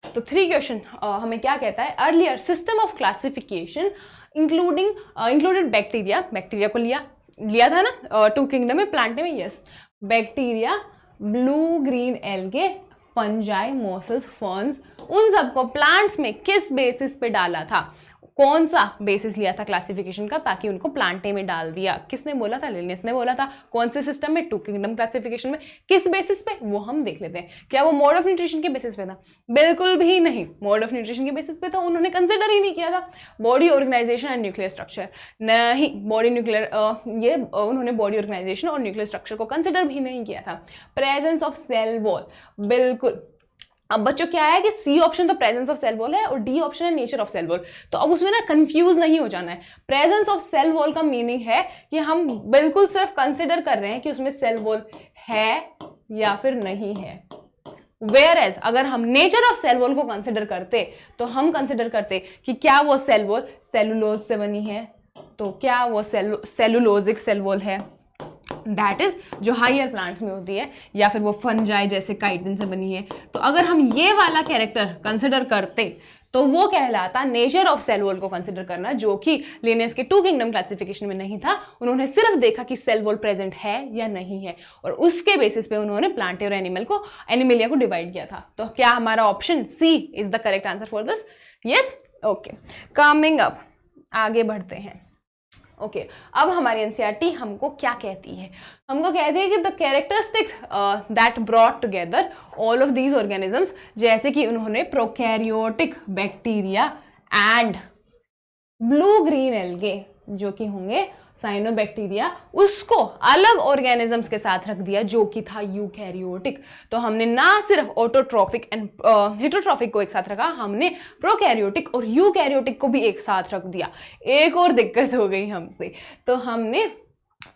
तो 3 क्वेश्चन हमें क्या कहता है? Earlier system of classification included bacteria को लिया था ना 2 किंगडम में, प्लांट में। Yes, bacteria, blue green algae, fungi, Moses, ferns, उन सबको प्लांट्स में किस बेसिस पे डाला था? कौन सा बेसिस लिया था क्लासिफिकेशन का ताकि उनको प्लांटे में डाल दिया? किसने बोला था? लिनेस ने बोला था। कौन से सिस्टम में? 2 किंगडम क्लासिफिकेशन में। किस बेसिस पे? वो हम देख लेते हैं। क्या वो मोड ऑफ न्यूट्रिशन के बेसिस पे था? बिल्कुल भी नहीं, मोड ऑफ न्यूट्रिशन के बेसिस पे तो उन्होंने कंसिडर ही नहीं किया था। Body organization and nuclear structure नहीं, उन्होंने बॉडी ऑर्गेनाइजेशन और न्यूक्लियर स्ट्रक्चर को कंसिडर भी नहीं किया था। प्रेजेंस ऑफ सेल वॉल, बिल्कुल। अब बच्चों क्या है कि सी ऑप्शन तो प्रेजेंस ऑफ सेल वॉल है और डी ऑप्शन है नेचर ऑफ सेल वॉल, तो अब उसमें ना कंफ्यूज नहीं हो जाना है। प्रेजेंस ऑफ सेल वॉल का मीनिंग है कि हम बिल्कुल सिर्फ कंसिडर कर रहे हैं कि उसमें सेल वॉल है या फिर नहीं है। वेयरएज अगर हम नेचर ऑफ सेल वॉल को कंसिडर करते तो हम कंसिडर करते कि क्या वो सेल वॉल सेलुलोज से बनी है, तो क्या वो सेलुलोजिक सेल वॉल है, दैट इज जो हायर प्लांट्स में होती है, या फिर वो फंजाई जैसे काइटिन से बनी है। तो अगर हम ये वाला कैरेक्टर कंसिडर करते तो वो कहलाता नेचर ऑफ सेल वॉल को कंसिडर करना, जो कि लिनेयस के 2 किंगडम क्लासिफिकेशन में नहीं था। उन्होंने सिर्फ देखा कि सेल वॉल प्रेजेंट है या नहीं है, और उसके बेसिस पे उन्होंने प्लांटे और एनिमलिया को डिवाइड किया था। तो क्या हमारा option C is the correct answer for this? Yes, okay. Coming up, आगे बढ़ते हैं। ओके, अब हमारी एनसीईआरटी हमको क्या कहती है? हमको कहती है कि the characteristics that brought together all of these organisms, जैसे कि उन्होंने prokaryotic bacteria and blue green algae जो कि होंगे साइनोबैक्टीरिया, उसको अलग ऑर्गेनिजम्स के साथ रख दिया जो कि था यूकैरियोटिक। तो हमने ना सिर्फ ऑटोट्रॉफिक एंड हेटेरोट्रॉफिक को एक साथ रखा, हमने प्रोकैरियोटिक और यूकैरियोटिक को भी एक साथ रख दिया। एक और दिक्कत हो गई हमसे, तो हमने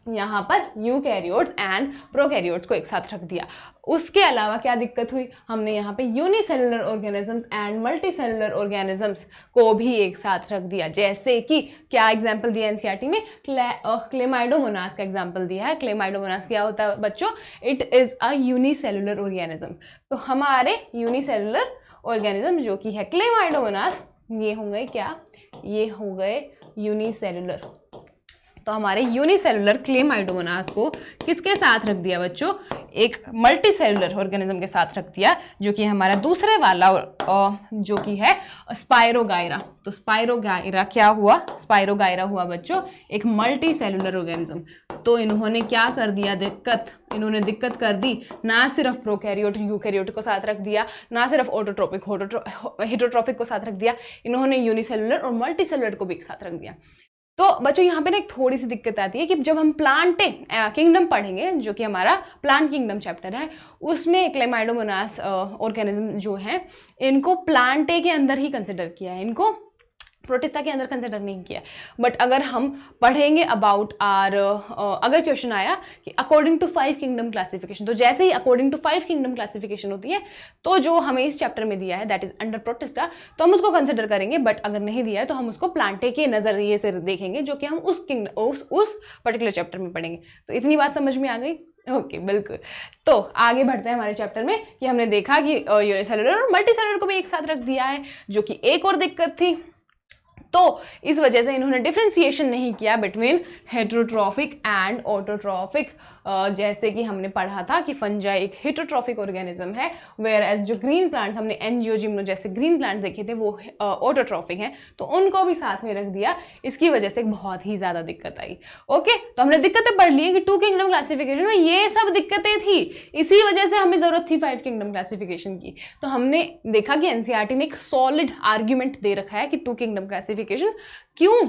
यहाँ पर यूकैरियोट्स एंड प्रोकैरियोट्स को एक साथ रख दिया। उसके अलावा क्या दिक्कत हुई? हमने यहाँ पे unicellular organisms and multicellular organisms को भी एक साथ रख दिया। जैसे कि क्या एग्जाम्पल दिया एनसीईआरटी में? क्लेमाइडोमोनास का एग्जाम्पल दिया है। क्लेमाइडोमोनास क्या होता है बच्चों? It is a unicellular organism. तो हमारे यूनिसेलुलर ऑर्गेनिज्म जो कि है क्लेमाइडोमोनास, ये हो गए क्या? ये हो गए यूनिसेलुलर। तो हमारे यूनिसेलुलर क्लेमाइडोमोनास को किसके साथ रख दिया बच्चों? एक मल्टीसेलुलर ऑर्गेनिज्म के साथ रख दिया, जो कि हमारा दूसरे वाला जो कि है स्पाइरोगायरा। तो स्पाइरोगायरा क्या हुआ? स्पाइरोगायरा हुआ बच्चों एक मल्टीसेलुलर ऑर्गेनिज्म। तो इन्होंने क्या कर दिया? इन्होंने दिक्कत कर दी। ना सिर्फ प्रोकैरियोट यूकैरियोट को साथ रख दिया, ना सिर्फ ऑटोट्रोपिक हेटेरोट्रॉफिक को साथ रख दिया, इन्होंने यूनिसेलुलर और मल्टीसेलुलर को भी एक साथ रख दिया। तो बच्चों यहाँ पे ना एक थोड़ी सी दिक्कत आती है कि जब हम प्लांट किंगडम पढ़ेंगे, जो कि हमारा प्लांट किंगडम चैप्टर है, उसमें क्लेमाइडोमोनास ऑर्गेनिज्म जो है, इनको प्लांटे के अंदर ही कंसिडर किया है, इनको प्रोटिस्टा के अंदर कंसिडर नहीं किया। बट अगर हम पढ़ेंगे अबाउट अगर क्वेश्चन आया कि अकॉर्डिंग टू 5 किंगडम क्लासिफिकेशन, तो जैसे ही अकॉर्डिंग टू 5 किंगडम क्लासिफिकेशन होती है, तो जो हमें इस चैप्टर में दिया है दैट इज अंडर प्रोटिस्टा, तो हम उसको कंसिडर करेंगे। बट अगर नहीं दिया है तो हम उसको प्लांटे के नजरिए से देखेंगे, जो कि हम उस पर्टिकुलर चैप्टर में पढ़ेंगे। तो इतनी बात समझ में आ गई? ओके, बिल्कुल। तो आगे बढ़ते हैं हमारे चैप्टर में कि हमने देखा कि यूनिसेलुलर और मल्टीसेलुलर को भी एक साथ रख दिया है, जो कि एक और दिक्कत थी। तो इस वजह से इन्होंने डिफ्रेंसिएशन नहीं किया बिटवीन हेटेरोट्रॉफिक एंड ऑटोट्रॉफिक। जैसे कि हमने पढ़ा था कि फंजाई एक हेटेरोट्रॉफिक ऑर्गेनिज्म है, वेयर एज जो ग्रीन प्लांट्स हमने एंजियोजिम्नो जैसे ग्रीन प्लांट्स देखे थे वो ऑटोट्रॉफिक हैं, तो उनको भी साथ में रख दिया। इसकी वजह से बहुत ही ज़्यादा दिक्कत आई। ओके, तो हमने दिक्कतें पढ़ ली कि 2 किंगडम क्लासिफिकेशन में ये सब दिक्कतें थी, इसी वजह से हमें ज़रूरत थी 5 किंगडम क्लासिफिकेशन की। तो हमने देखा कि एनसीईआरटी ने एक सॉलिड आर्ग्यूमेंट दे रखा है कि 2 किंगडम क्लासिफिकेशन क्यों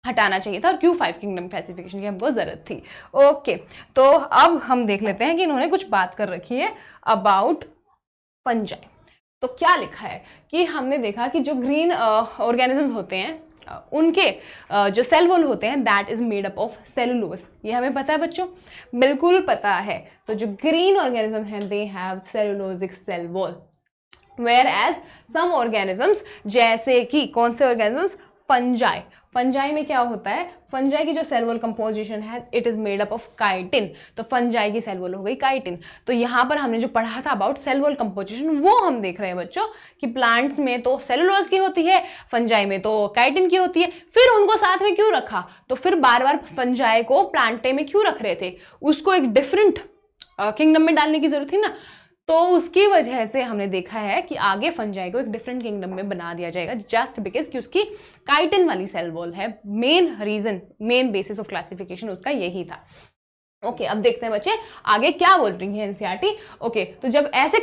हटाना चाहिए था और क्यों 5 किंगडम क्लासिफिकेशन की हमको जरूरत थी। ओके, तो अब हम देख लेते हैं कि इन्होंने कुछ बात कर रखी है अबाउट फंजाई। तो क्या लिखा है कि हमने देखा कि जो ग्रीन ऑर्गेनिजम्स होते हैं उनके जो सेल वॉल होते हैं that is made up of cellulose. ये हमें पता है बच्चों, बिल्कुल पता है। तो जो ग्रीन ऑर्गेनिज्म हैं they have cellulosic cell wall, whereas some organisms, जैसे कि कौन से ऑर्गेनिजम्स? फंजाई। फंजाई में क्या होता है? फंजाई की जो सेल वॉल कंपोजिशन है it is made up of chitin. तो फंजाई की सेल वॉल हो गई काइटिन। तो यहाँ पर हमने जो पढ़ा था अबाउट सेल वॉल कंपोजिशन वो हम देख रहे हैं बच्चों कि प्लांट्स में तो सेलुलोज की होती है, फंजाई में तो काइटिन की होती है। फिर उनको साथ में क्यों रखा? तो फिर बार बार फंजाई को प्लांटे में क्यों रख रहे थे? उसको एक डिफरेंट किंगडम में डालने की जरूरत थी ना। तो उसकी वजह से हमने देखा है कि आगे फंजाई को एक डिफरेंट किंगडम में बना दिया जाएगा, जस्ट बिकॉज कि उसकी काइटिन वाली सेल वॉल है। मेन बेसिस ऑफ क्लासिफिकेशन उसका यही था। ओके, अब देखते हैं बच्चे आगे क्या बोल रही है एनसीईआरटी। ओके, तो जब ऐसे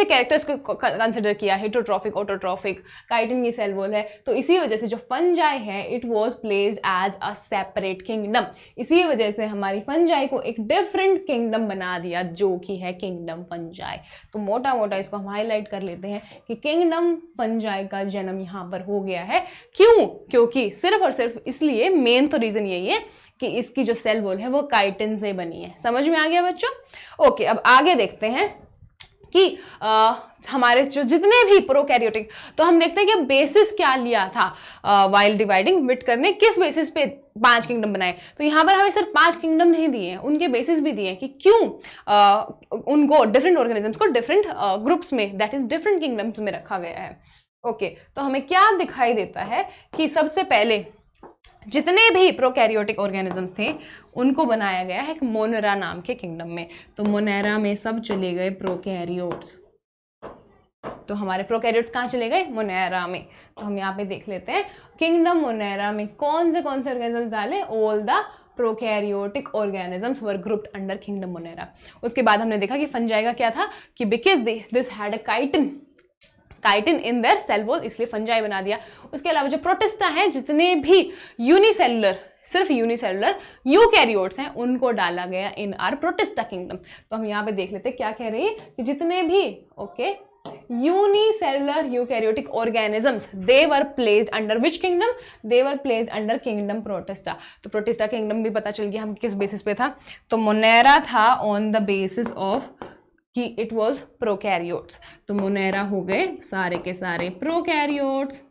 कैरेक्टर्स को कंसिडर किया, हेटेरोट्रॉफिक, ऑटोट्रॉफिक, काइटिन की सेल वॉल है, तो इसी वजह से जो फंजाई है it was placed as a separate kingdom. इसी वजह से हमारी फंजाई को एक डिफरेंट किंगडम बना दिया, जो कि है किंगडम फंजाई। तो मोटा मोटा इसको हम हाईलाइट कर लेते हैं कि किंगडम फंजाई का जन्म यहाँ पर हो गया है। क्यों? क्योंकि सिर्फ और सिर्फ इसलिए, मेन तो रीजन यही है कि इसकी जो सेल वॉल है वो काइटिन से बनी है। समझ में आ गया बच्चों? ओके, अब आगे देखते हैं कि हमारे जो जितने भी प्रोकैरियोटिक, तो हम देखते हैं कि बेसिस क्या लिया था वाइल डिवाइडिंग विट करने, किस बेसिस पे 5 किंगडम बनाए। तो यहाँ पर हमें सिर्फ 5 किंगडम नहीं दिए हैं, उनके बेसिस भी दिए हैं कि क्यों उनको डिफरेंट ऑर्गेनिजम्स को डिफरेंट ग्रुप्स में, दैट इज डिफरेंट किंगडम्स में रखा गया है। ओके, तो हमें क्या दिखाई देता है कि सबसे पहले जितने भी प्रोकैरियोटिक ऑर्गेनिजम्स थे उनको बनाया गया है एक मोनेरा नाम के किंगडम में। तो मोनेरा में सब चले गए प्रोकैरियोट्स। तो हमारे प्रोकैरियोट्स कहाँ चले गए? मोनेरा में। तो हम यहाँ पे देख लेते हैं किंगडम मोनेरा में कौन से ऑर्गेनिजम्स डाले। All the prokaryotic organisms were grouped under kingdom Monera. उसके बाद हमने देखा कि फंजाई का क्या था कि because this had a chitin in their cell wall, इसलिए फंजाई बना दिया। उसके अलावा जो प्रोटिस्टा हैं, जितने भी यूनिसेलुलर, सिर्फ यूनिसेलुलर यूकैरियोट्स हैं, उनको डाला गया इन आर प्रोटिस्टा किंगडम। तो हम यहाँ पे देख लेते हैं क्या कह रही है कि जितने भी unicellular eukaryotic organisms, they were placed under which kingdom? They were placed under kingdom protista. तो प्रोटिस्टा किंगडम भी पता चल गया हम किस बेसिस पे था। तो मोनेरा था ऑन द बेसिस ऑफ कि इट वॉज प्रोकैरियोट्स। तो मोनेरा हो गए सारे के सारे प्रोकैरियोट्स।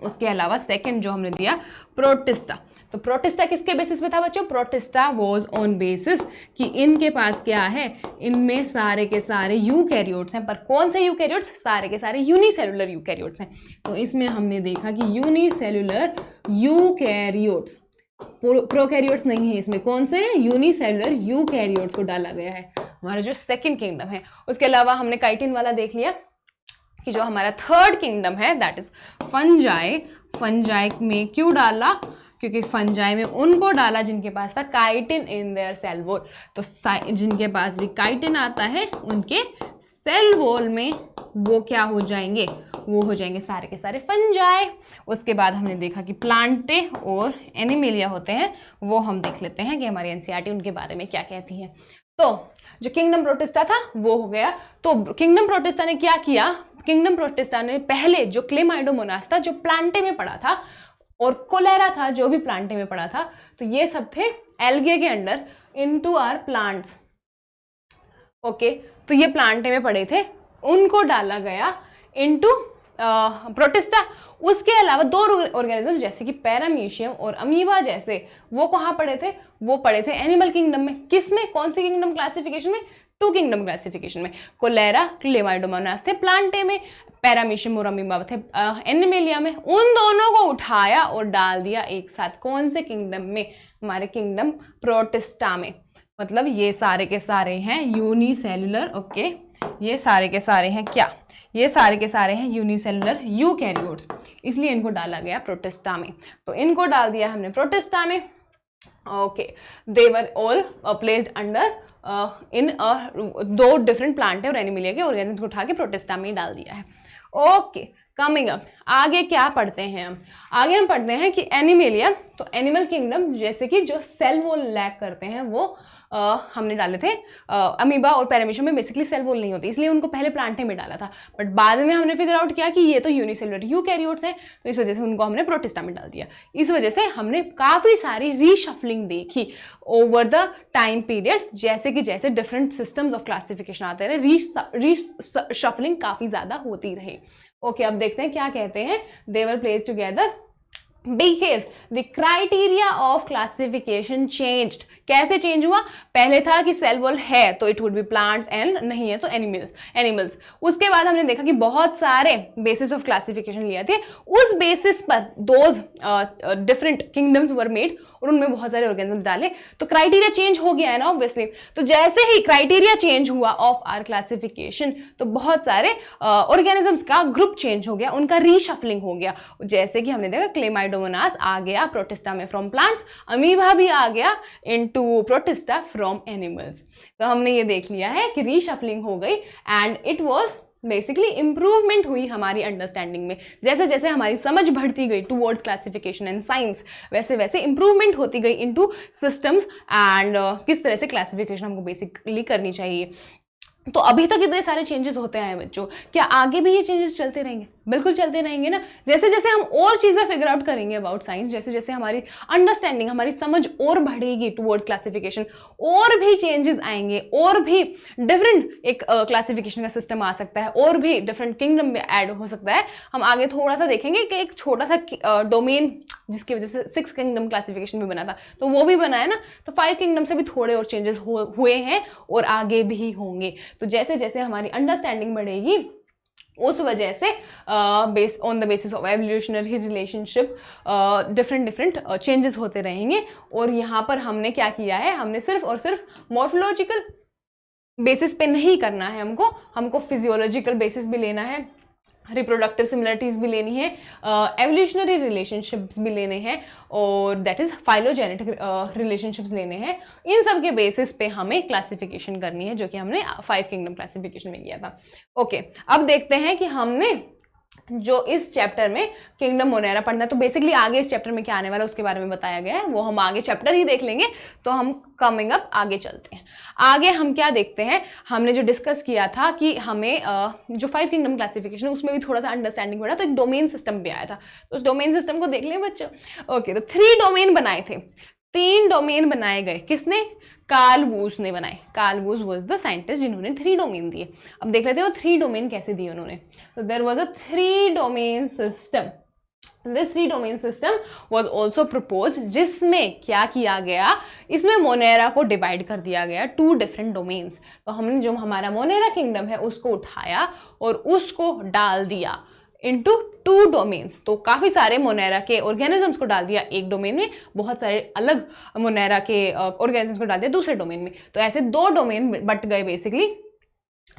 उसके अलावा सेकंड जो हमने दिया प्रोटिस्टा। तो प्रोटिस्टा किसके बेसिस पे था बच्चों? प्रोटिस्टा वॉज ऑन बेसिस कि इनके पास क्या है, इनमें सारे के सारे यूकैरियोट्स हैं। पर कौन से यूकैरियोट्स? सारे के सारे यूनिसेलुलर यूकैरियोट्स हैं। तो इसमें हमने देखा कि यूनिसेलुलर यूकैरियोट्स, प्रोकैरियोट्स नहीं है इसमें। कौन से? यूनिसेलुलर यूकैरियोट्स को डाला गया है, हमारा जो सेकंड किंगडम है। उसके अलावा हमने काइटिन वाला देख लिया कि जो हमारा थर्ड किंगडम है दैट इज फंजाई। फंजाई में क्यों डाला? क्योंकि फंजाई में उनको डाला जिनके पास था chitin in their cell wall. तो जिनके पास भी काइटिन आता है उनके सेल वॉल में वो क्या हो जाएंगे? वो हो जाएंगे सारे के सारे फंजाई। उसके बाद हमने देखा कि प्लांटे और एनिमेलिया होते हैं, वो हम देख लेते हैं कि हमारी एनसीईआरटी उनके बारे में क्या कहती है। तो जो किंगडम प्रोटिस्टा था वो हो गया। तो किंगडम प्रोटिस्टा ने क्या किया? किंगडम प्रोटिस्टा ने पहले जो क्लेमाइडोमोनास था जो प्लांटे में पड़ा था, और कोलेरा था जो भी प्लांटे में पड़ा था, तो ये सब थे एल्गे के under into our plants. Okay, तो ये प्लांटे में पड़े थे, उनको डाला गया इनटू प्रोटिस्टा। उसके अलावा दो ऑर्गेनिज्म जैसे कि पैरामीशियम और अमीबा जैसे, वो कहाँ पड़े थे? वो पड़े थे एनिमल किंगडम में। किस में? कौन सी किंगडम क्लासिफिकेशन में? 2 किंगडम क्लासिफिकेशन में। कोलेरा क्लेमाइडोमोनास थे प्लांटे में, पैरामीशियम और अमीबा थे एनिमेलिया में। उन दोनों को उठाया और डाल दिया एक साथ। कौन से किंगडम में? हमारे किंगडम प्रोटिस्टा में। मतलब ये सारे के सारे हैं यूनिसेलुलर। ओके, ये सारे के सारे हैं क्या? ये सारे के सारे हैं यूनिसेलुलर यूकैरियोट्स, इसलिए इनको डाला गया प्रोटिस्टा में। तो इनको डाल दिया हमने प्रोटिस्टा में। Okay, they were all placed under in 2 different plant और एनिमलिया के ऑर्गेनिज्म को उठा के प्रोटिस्टा में डाल दिया है। ओके, कमिंग अप, आगे क्या पढ़ते हैं हम? आगे हम पढ़ते हैं कि एनिमलिया, तो एनिमल किंगडम जैसे कि जो सेल वॉल लैक करते हैं वो हमने डाले थे। अमीबा और पैरामीशियम में बेसिकली सेल वॉल नहीं होती, इसलिए उनको पहले प्लांटे में डाला था। बट बाद में हमने फिगर आउट किया कि ये तो यूनिसेलुलर यूकैरियोट्स हैं, तो इस वजह से उनको हमने प्रोटिस्टा में डाल दिया। इस वजह से हमने काफ़ी सारी रीशफलिंग देखी ओवर द टाइम पीरियड। जैसे कि जैसे डिफरेंट सिस्टम्स ऑफ क्लासिफिकेशन आते रहे, रीशफलिंग काफ़ी ज़्यादा होती रही। ओके, अब देखते हैं क्या कहते हैं। They were placed together because the criteria of classification changed। कैसे चेंज हुआ? पहले था कि सेल वॉल है तो it would be plants, and नहीं है तो एनिमल्स। उसके बाद हमने देखा कि बहुत सारे बेसिस ऑफ क्लासिफिकेशन लिए थे, उस बेसिस पर those different kingdoms were made और उनमें बहुत सारे ऑर्गेनिजम्स डाले। तो क्राइटेरिया चेंज हो गया है ना ऑब्वियसली। तो जैसे ही क्राइटेरिया चेंज हुआ ऑफ आर क्लासिफिकेशन, तो बहुत सारे ऑर्गेनिजम्स का ग्रुप चेंज हो गया, उनका रीशफलिंग हो गया। जैसे कि हमने देखा क्लेमाइडोमोनास आ गया प्रोटिस्टा में फ्रॉम प्लांट्स, अमीबा भी आ गया इनटू प्रोटिस्टा फ्रॉम एनिमल्स। तो हमने ये देख लिया है कि रीशफलिंग हो गई and it was basically improvement हुई हमारी अंडरस्टैंडिंग में। जैसे जैसे हमारी समझ बढ़ती गई टुवर्ड्स क्लासिफिकेशन एंड साइंस, वैसे वैसे इम्प्रूवमेंट होती गई इनटू सिस्टम्स एंड किस तरह से क्लासिफिकेशन हमको बेसिकली करनी चाहिए। तो अभी तक इतने सारे चेंजेस होते हैं बच्चों, क्या आगे भी ये चेंजेस चलते रहेंगे? बिल्कुल चलते रहेंगे ना। जैसे जैसे हम और चीज़ें फिगर आउट करेंगे अबाउट साइंस, जैसे जैसे हमारी अंडरस्टैंडिंग, हमारी समझ और बढ़ेगी टुवर्ड्स क्लासिफिकेशन, और भी चेंजेस आएंगे, और भी डिफरेंट एक क्लासिफिकेशन का सिस्टम आ सकता है, और भी डिफरेंट किंगडम में ऐड हो सकता है। हम आगे थोड़ा सा देखेंगे कि एक छोटा सा डोमेन जिसकी वजह से 6 किंगडम क्लासिफिकेशन भी बना था, तो वो भी बना है ना। तो 5 किंगडम से भी थोड़े और चेंजेस हुए हैं और आगे भी होंगे। तो जैसे जैसे हमारी अंडरस्टैंडिंग बढ़ेगी, उस वजह से base on the basis of evolutionary relationship different changes होते रहेंगे। और यहाँ पर हमने क्या किया है, हमने सिर्फ और सिर्फ मॉर्फोलॉजिकल बेसिस पे नहीं करना है, हमको फिजियोलॉजिकल बेसिस भी लेना है, रिप्रोडक्टिव सिमिलरिटीज भी लेनी है, एवोल्यूशनरी रिलेशनशिप्स भी लेने हैं, और दैट इज फाइलोजेनेटिक रिलेशनशिप्स लेने हैं। इन सब के बेसिस पे हमें क्लासिफिकेशन करनी है, जो कि हमने 5 किंगडम क्लासिफिकेशन में किया था। ओके, अब देखते हैं कि हमने जो इस चैप्टर में किंगडम मोनेरा पढ़ना है, तो बेसिकली आगे इस चैप्टर में क्या आने वाला है उसके बारे में बताया गया है, वो हम आगे चैप्टर ही देख लेंगे। तो हम कमिंग अप आगे चलते हैं। आगे हम क्या देखते हैं, हमने जो डिस्कस किया था कि हमें जो 5 किंगडम क्लासिफिकेशन उसमें भी थोड़ा सा अंडरस्टैंडिंग बढ़ा, तो एक डोमेन सिस्टम भी आया था, तो उस डोमेन सिस्टम को देख लें बच्चों। ओके, तो 3 डोमेन बनाए थे, 3 डोमेन बनाए गए। किसने? कार्ल वूज ने बनाए। Carl Woese was the scientist जिन्होंने 3 डोमेन दिए। अब देख लेते हैं वो 3 डोमेन कैसे दिए उन्होंने। तो there was a 3 domain system. This 3 domain system was also proposed, जिसमें क्या किया गया, इसमें मोनेरा को डिवाइड कर दिया गया 2 डिफरेंट डोमेन्स। तो हमने जो हमारा मोनेरा किंगडम है उसको उठाया और उसको डाल दिया इनटू 2 डोमेन्स। तो काफ़ी सारे मोनेरा के ऑर्गेनिजम्स को डाल दिया एक डोमेन में, बहुत सारे अलग मोनेरा के ऑर्गेनिजम्स को डाल दिया दूसरे डोमेन में। तो ऐसे 2 डोमेन बट गए बेसिकली।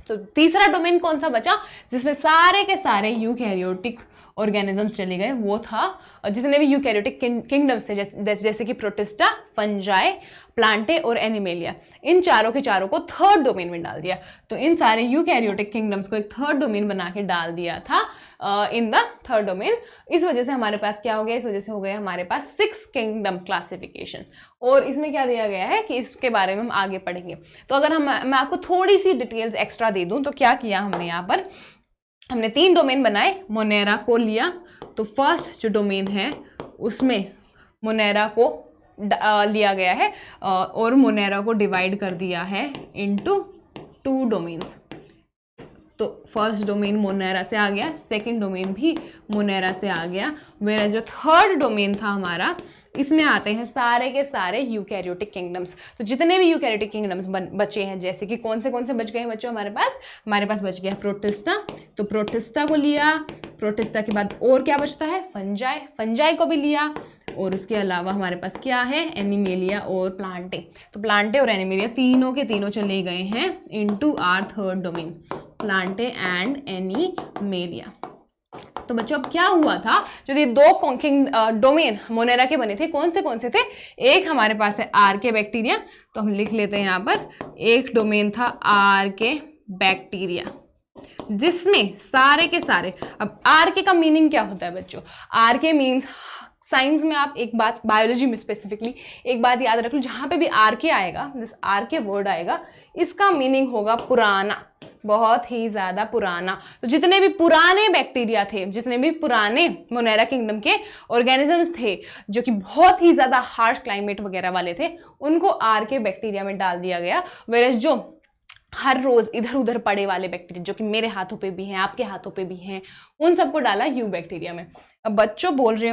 तो तीसरा डोमेन कौन सा बचा, जिसमें सारे के सारे यूकैरियोटिक ऑर्गेनिजम्स चले गए, वो था जितने भी यूकैरियोटिक किंगडम्स थे, जैसे कि प्रोटिस्टा, फंजाई, प्लांटे और एनिमेलिया। इन चारों के चारों को 3rd डोमेन में डाल दिया। तो इन सारे यूकैरियोटिक किंगडम्स को एक 3rd डोमेन बना के डाल दिया था इन द 3rd डोमेन। इस वजह से हमारे पास क्या हो गया, इस वजह से हो गया हमारे पास 6 किंगडम क्लासिफिकेशन। और इसमें क्या दिया गया है कि इसके बारे में हम आगे पढ़ेंगे। तो अगर मैं आपको थोड़ी सी डिटेल्स एक्स्ट्रा दे दूं, तो क्या किया हमने यहाँ पर, हमने 3 डोमेन बनाए, मोनेरा को लिया। तो फर्स्ट जो डोमेन है उसमें मोनेरा को लिया गया है और मोनेरा को डिवाइड कर दिया है इनटू 2 डोमेन्स। तो फर्स्ट डोमेन मोनेरा से आ गया, सेकंड डोमेन भी मोनेरा से आ गया। वेयर जो 3rd डोमेन था हमारा, इसमें आते हैं सारे के सारे यूकैरियोटिक किंगडम्स। तो जितने भी यूकैरियोटिक किंगडम्स बचे हैं, जैसे कि कौन से बच गए हैं बच्चों हमारे पास बच गया प्रोटिस्टा। तो प्रोटिस्टा को लिया, प्रोटिस्टा के बाद और क्या बचता है, फंजाई, फंजाई को भी लिया। और उसके अलावा हमारे पास क्या है, एनिमेलिया और प्लांटे। तो प्लांटे और एनिमेलिया तीनों के तीनों चले गए हैं into our 3rd domain, Plantae and Animalia. तो बच्चों अब क्या हुआ था, जो ये 2 डोमेन मोनेरा के बने थे, कौन से थे, एक हमारे पास है आर्के बैक्टीरिया। तो हम लिख लेते हैं यहाँ पर, एक डोमेन था आर्के बैक्टीरिया, जिसमें सारे के सारे, अब आर्के का मीनिंग क्या होता है बच्चों, आर्के मीन्स साइंस में आप एक बात, बायोलॉजी में स्पेसिफिकली एक बात याद रख लो, जहाँ पे भी आर्के आएगा, जिस आर्के वर्ड आएगा, इसका मीनिंग होगा पुराना, बहुत ही ज़्यादा पुराना। तो जितने भी पुराने बैक्टीरिया थे, जितने भी पुराने मोनेरा किंगडम के ऑर्गेनिजम्स थे, जो कि बहुत ही ज़्यादा हार्श क्लाइमेट वगैरह वाले थे, उनको आर्के बैक्टीरिया में डाल दिया गया। वेरस जो हर रोज इधर उधर पड़े वाले बैक्टीरिया, जो कि मेरे हाथों पे भी हैं, आपके हाथों पे भी हैं, उन सबको डाला यू बैक्टीरिया में। अब बच्चे बोल रहे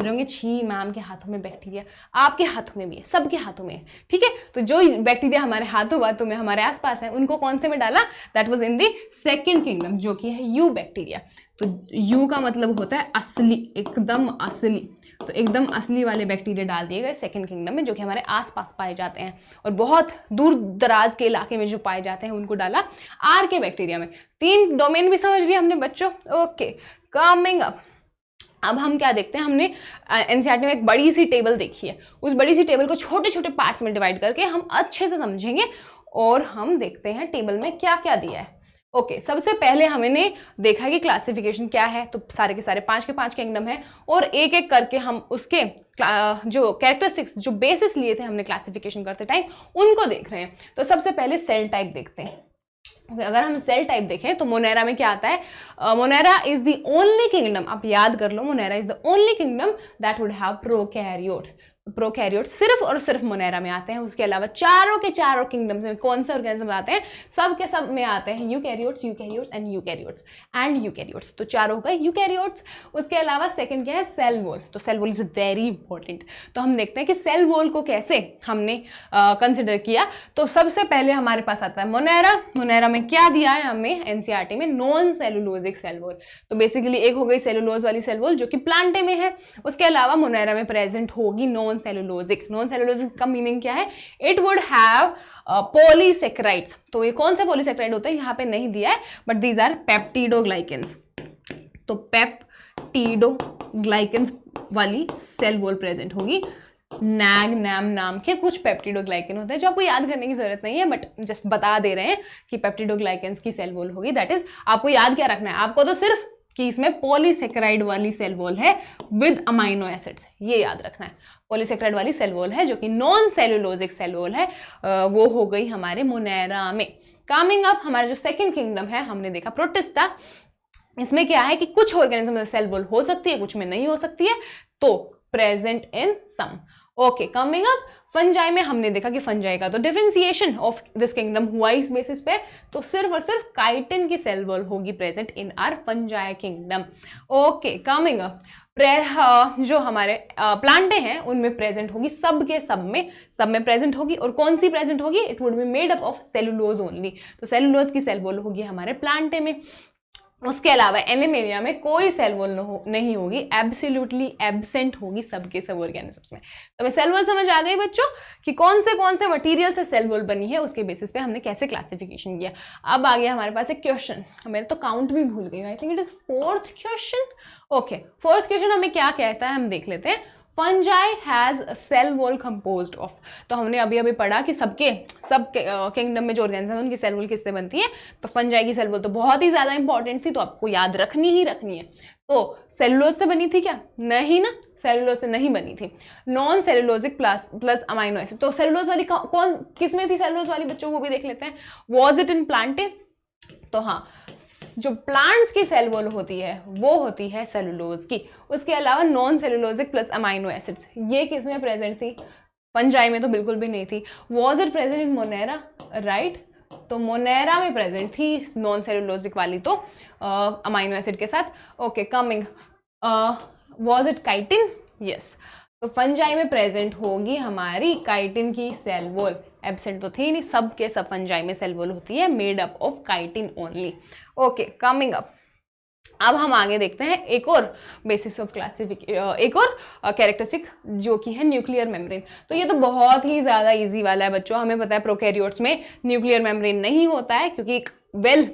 होंगे, छी मैम के हाथों में बैक्टीरिया, आपके हाथों में भी है, सबके हाथों में है, ठीक है। तो जो बैक्टीरिया हमारे हाथों में, हमारे आसपास है, उनको कौन से में डाला, that was in the 2nd kingdom, जो कि है यू बैक्टीरिया। तो यू का मतलब होता है असली, एकदम असली। तो एकदम असली वाले बैक्टीरिया डाल दिए गए 2nd किंगडम में, जो कि हमारे आसपास पाए जाते हैं, और बहुत दूर दराज के इलाके में जो पाए जाते हैं उनको डाला आर के बैक्टीरिया में। 3 डोमेन भी समझ लिया हमने बच्चों। ओके, कमिंग अप, अब हम क्या देखते हैं, हमने एनसीईआरटी में एक बड़ी सी टेबल देखी है, उस बड़ी सी टेबल को छोटे छोटे पार्ट्स में डिवाइड करके हम अच्छे से समझेंगे, और हम देखते हैं टेबल में क्या क्या दिया है। ओके, सबसे पहले हमने देखा कि क्लासिफिकेशन क्या है। तो सारे के सारे 5 के 5 किंगडम है, और एक एक करके हम उसके जो कैरेक्टरिस्टिक्स, जो बेसिस लिए थे हमने क्लासिफिकेशन करते टाइम, उनको देख रहे हैं। तो सबसे पहले सेल टाइप देखते हैं। अगर हम सेल टाइप देखें तो मोनेरा में क्या आता है, Monera is the only kingdom, आप याद कर लो, Monera is the only kingdom that would have prokaryotes. Prokaryotes सिर्फ और सिर्फ मोनेरा में आते हैं, उसके अलावा चारों के चारों किंगडम्स में कौन से ऑर्गेनिज्म आते हैं, सब के सब में आते हैं eukaryotes, eukaryotes and eukaryotes and eukaryotes. तो चारों का यूकैरियोट्स। उसके अलावा सेकंड क्या है, सेल वॉल। तो cell wall is very important. तो हम देखते हैं कि सेल वॉल को कैसे हमने कंसिडर किया। तो सबसे पहले हमारे पास आता है मोनेरा। मोनेरा में क्या दिया है हमें एनसीईआरटी में, नॉन सेलुलोजिक सेल वॉल। तो बेसिकली एक हो गई सेलुलोज वाली सेल वॉल जो कि प्लांटे में है। उसके अलावा मोनेरा में प्रेजेंट होगी नॉन सेलुलोजिक। नॉन सेलुलोजिक का मीनिंग क्या है, इट वुड हैव पॉलीसेक्राइड्स। तो ये कौन से पॉलीसेक्राइड होते हैं यहाँ पे नहीं दिया है, बट दीज आर पेप्टिडोग्लाइकेंस। तो पेप्टिडोग्लाइकेंस वाली सेल वॉल प्रेजेंट होगी। नैग नैम नाम के कुछ पेप्टिडोग्लाइकेन होते हैं जो आपको याद करने की जरूरत नहीं है, बट जस्ट बता दे रहे हैं कि पेप्टिडोग्लाइकेंस की सेल वॉल होगी। दैट इज आपको याद क्या रखना है, आपको तो सिर्फ कि इसमें पॉलीसेक्राइड वाली सेल वॉल है विद अमाइनो एसिड्स, ये याद रखना है। पॉलीसेक्राइड वाली सेल वॉल है जो कि नॉन सेलुलोजिक सेल वॉल है, वो हो गई हमारे मोनेरा में। कमिंग अप हमारा जो सेकंड किंगडम है हमने देखा प्रोटिस्टा। इसमें क्या है कि कुछ ऑर्गेनिज्म में सेल वॉल हो सकती है, कुछ में नहीं हो सकती है, तो present in some. Okay, coming up fungi में हमने देखा कि फंजाई का तो डिफरेंशिएशन ऑफ दिस किंगडम हुआ इस बेसिस पे, तो सिर्फ और सिर्फ काइटिन की सेल वॉल होगी present in are fungi kingdom. Okay, coming up जो हमारे प्लांटे हैं उनमें प्रेजेंट होगी, सब में प्रेजेंट होगी। और कौन सी प्रेजेंट होगी, it would be made up of cellulose only. तो सेलुलोज की सेल वॉल होगी हमारे प्लांटे में। उसके अलावा एनिमेलिया में कोई सेल वॉल नहीं होगी, एब्सोल्युटली एब्सेंट होगी सबके सब ऑर्गेनिजम्स में। तो हमें सेल वॉल समझ आ गई बच्चों कि कौन से मटेरियल से सेल वॉल बनी है, उसके बेसिस पे हमने कैसे क्लासिफिकेशन किया। अब आ गया हमारे पास एक क्वेश्चन, मेरे तो काउंट भी भूल गई, I think it is fourth question. Okay, fourth question हमें क्या कहता है हम देख लेते हैं। Fungi has cell wall composed of. तो हमने अभी पढ़ा कि सब किंगडम में जो ऑर्गेनिज्म है उनकी सेल वॉल किससे बनती है, तो फंजाई की सेल वॉल तो बहुत ही ज्यादा इंपॉर्टेंट थी, तो आपको याद रखनी ही रखनी है। तो सेलुलोज से बनी थी क्या, नहीं ना, सेलुलोज से नहीं बनी थी। Non cellulosic plus amino acid. तो सेलुलोज वाली कौन किस में थी, सेलुलोज वाली बच्चों को भी देख लेते हैं। वॉज इट इन प्लांटे, तो हाँ, जो प्लांट्स की सेल वॉल होती है वो होती है सेलुलोज की। उसके अलावा non cellulosic plus amino acids, ये किस में प्रेजेंट थी, फंजाई में तो बिल्कुल भी नहीं थी। Was it present in Monera, right, तो मोनेरा में प्रेजेंट थी नॉन सेलुलोजिक वाली, तो अमाइनो एसिड के साथ। Okay, coming, was it chitin, yes, तो फंजाई में प्रेजेंट होगी हमारी काइटिन की सेल वॉल। एब्सेंट तो थी नहीं, सब के सब फंजाई में सेल वॉल होती है made up of chitin only. Okay, coming up अब हम आगे देखते हैं एक और बेसिस ऑफ क्लासिफिकेशन, एक और कैरेक्टरिस्टिक जो कि है न्यूक्लियर मेम्ब्रेन। तो ये तो बहुत ही ज़्यादा इजी वाला है बच्चों, हमें पता है प्रोकैरियोट्स में न्यूक्लियर मेम्ब्रेन नहीं होता है क्योंकि एक वेल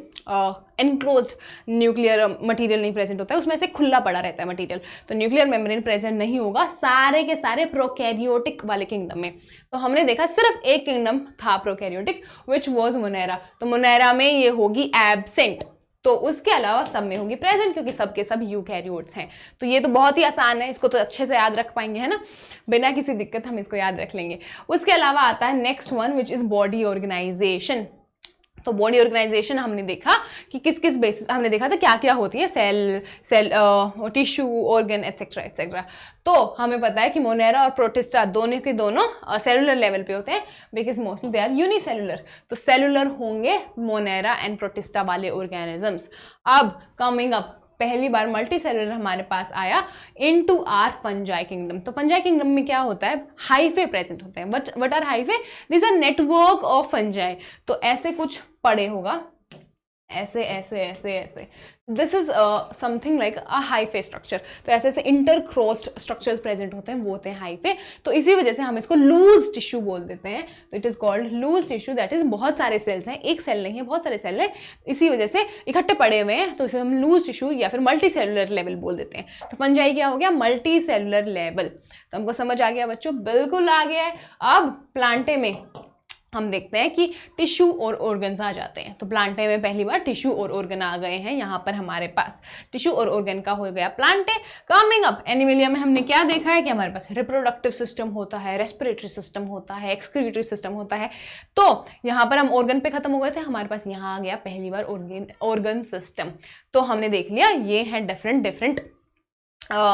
एनक्लोज्ड न्यूक्लियर मटेरियल नहीं प्रेजेंट होता है, उसमें से खुला पड़ा रहता है मटेरियल, तो न्यूक्लियर मेम्ब्रेन प्रेजेंट नहीं होगा सारे के सारे प्रोकैरियोटिक वाले किंगडम में। तो हमने देखा सिर्फ एक किंगडम था प्रोकैरियोटिक, विच वॉज मोनेरा। तो मोनेरा में ये होगी एब्सेंट, तो उसके अलावा सब में होगी प्रेजेंट क्योंकि सब के सब यूकैरियोट्स हैं। तो ये तो बहुत ही आसान है, इसको तो अच्छे से याद रख पाएंगे, है ना, बिना किसी दिक्कत हम इसको याद रख लेंगे। उसके अलावा आता है next one which is body organization. तो बॉडी ऑर्गेनाइजेशन हमने देखा कि किस किस बेसिस, हमने देखा था क्या क्या होती है, cell tissue organ etcetera etcetera. तो हमें पता है कि मोनेरा और प्रोटिस्टा दोनों के दोनों सेलुलर लेवल पे होते हैं because mostly they are unicellular. तो सेलुलर होंगे मोनेरा एंड प्रोटिस्टा वाले ऑर्गेनिजम्स। अब कमिंग अप पहली बार मल्टी सेलुलर हमारे पास आया इनटू आर फंजाई किंगडम। तो फंजाई किंगडम में क्या होता है, हाइफे प्रेजेंट होते हैं। What are hyphae, this are network of fungi. तो ऐसे कुछ पड़े होगा, ऐसे ऐसे ऐसे ऐसे, this is something like a hyphae structure. तो ऐसे ऐसे इंटरक्रॉस्ड स्ट्रक्चर्स प्रेजेंट होते हैं, वो होते हैं हाइफे। तो इसी वजह से हम इसको लूज टिश्यू बोल देते हैं। तो it is called loose tissue, that is बहुत सारे सेल्स हैं, एक सेल नहीं है, बहुत सारे सेल हैं, इसी वजह से इकट्ठे पड़े हुए हैं, तो इसे हम लूज टिश्यू या फिर मल्टी सेलुलर लेवल बोल देते हैं। तो फंजाई क्या हो गया, मल्टी सेलुलर लेवल। तो हमको समझ आ गया बच्चों, बिल्कुल आ गया है। अब प्लांटे में हम देखते हैं कि टिश्यू और ऑर्गन्स आ जाते हैं। तो प्लांटे में पहली बार टिश्यू और ऑर्गन आ गए हैं यहाँ पर हमारे पास, टिश्यू और ऑर्गन का हो गया प्लांटे। कमिंग अप एनिमलिया में हमने क्या देखा है कि हमारे पास रिप्रोडक्टिव सिस्टम होता है, रेस्पिरेटरी सिस्टम होता है, एक्सक्रीटरी सिस्टम होता है। तो यहाँ पर हम ऑर्गन पे खत्म हो गए थे, हमारे पास यहाँ आ गया पहली बार ऑर्गन सिस्टम। तो हमने देख लिया ये है different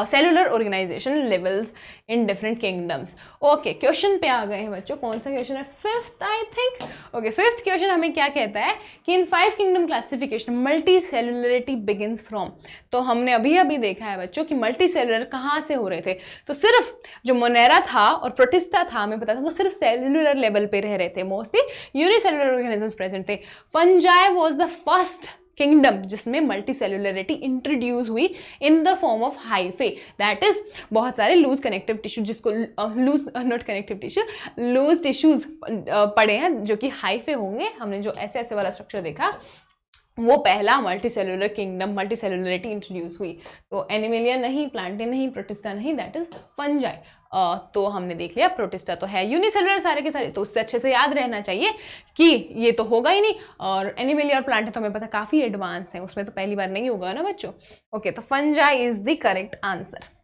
cellular organization levels in different kingdoms. Okay, question पे आ गए हैं बच्चों। कौन सा क्वेश्चन है? Fifth I think. Okay, fifth question हमें क्या कहता है कि in 5 kingdom classification multicellularity begins from. तो हमने अभी देखा है बच्चों कि मल्टी सेलुलर कहाँ से हो रहे थे। तो सिर्फ जो मोनेरा था और प्रोटिस्टा था, हमें पता था वो सिर्फ सेलुलर लेवल पे रह रहे थे, मोस्टली यूनिसेलुलर ऑर्गेनिजम्स प्रेजेंट थे। Fungi was the first kingdom जिसमें मल्टी सेलुलरिटी इंट्रोड्यूस हुई in the form of hyphae, that is बहुत सारे लूज कनेक्टिव टिश्यू, जिसको loose not connective tissue, loose tissues पड़े हैं जो कि हाइफे होंगे। हमने जो ऐसे ऐसे वाला स्ट्रक्चर देखा वो पहला multicellular kingdom, multi cellularity introduce हुई। तो एनिमलिया नहीं, प्लांटे नहीं, प्रोटिस्टा नहीं, दैट इज फंजाई। तो हमने देख लिया प्रोटिस्टा तो है यूनिसेलुलर सारे के सारे, तो उससे अच्छे से याद रहना चाहिए कि ये तो होगा ही नहीं। और एनिमलिया और प्लांटे तो हमें पता काफ़ी एडवांस है, उसमें तो पहली बार नहीं होगा ना बच्चों। ओके, तो fungi is the correct answer.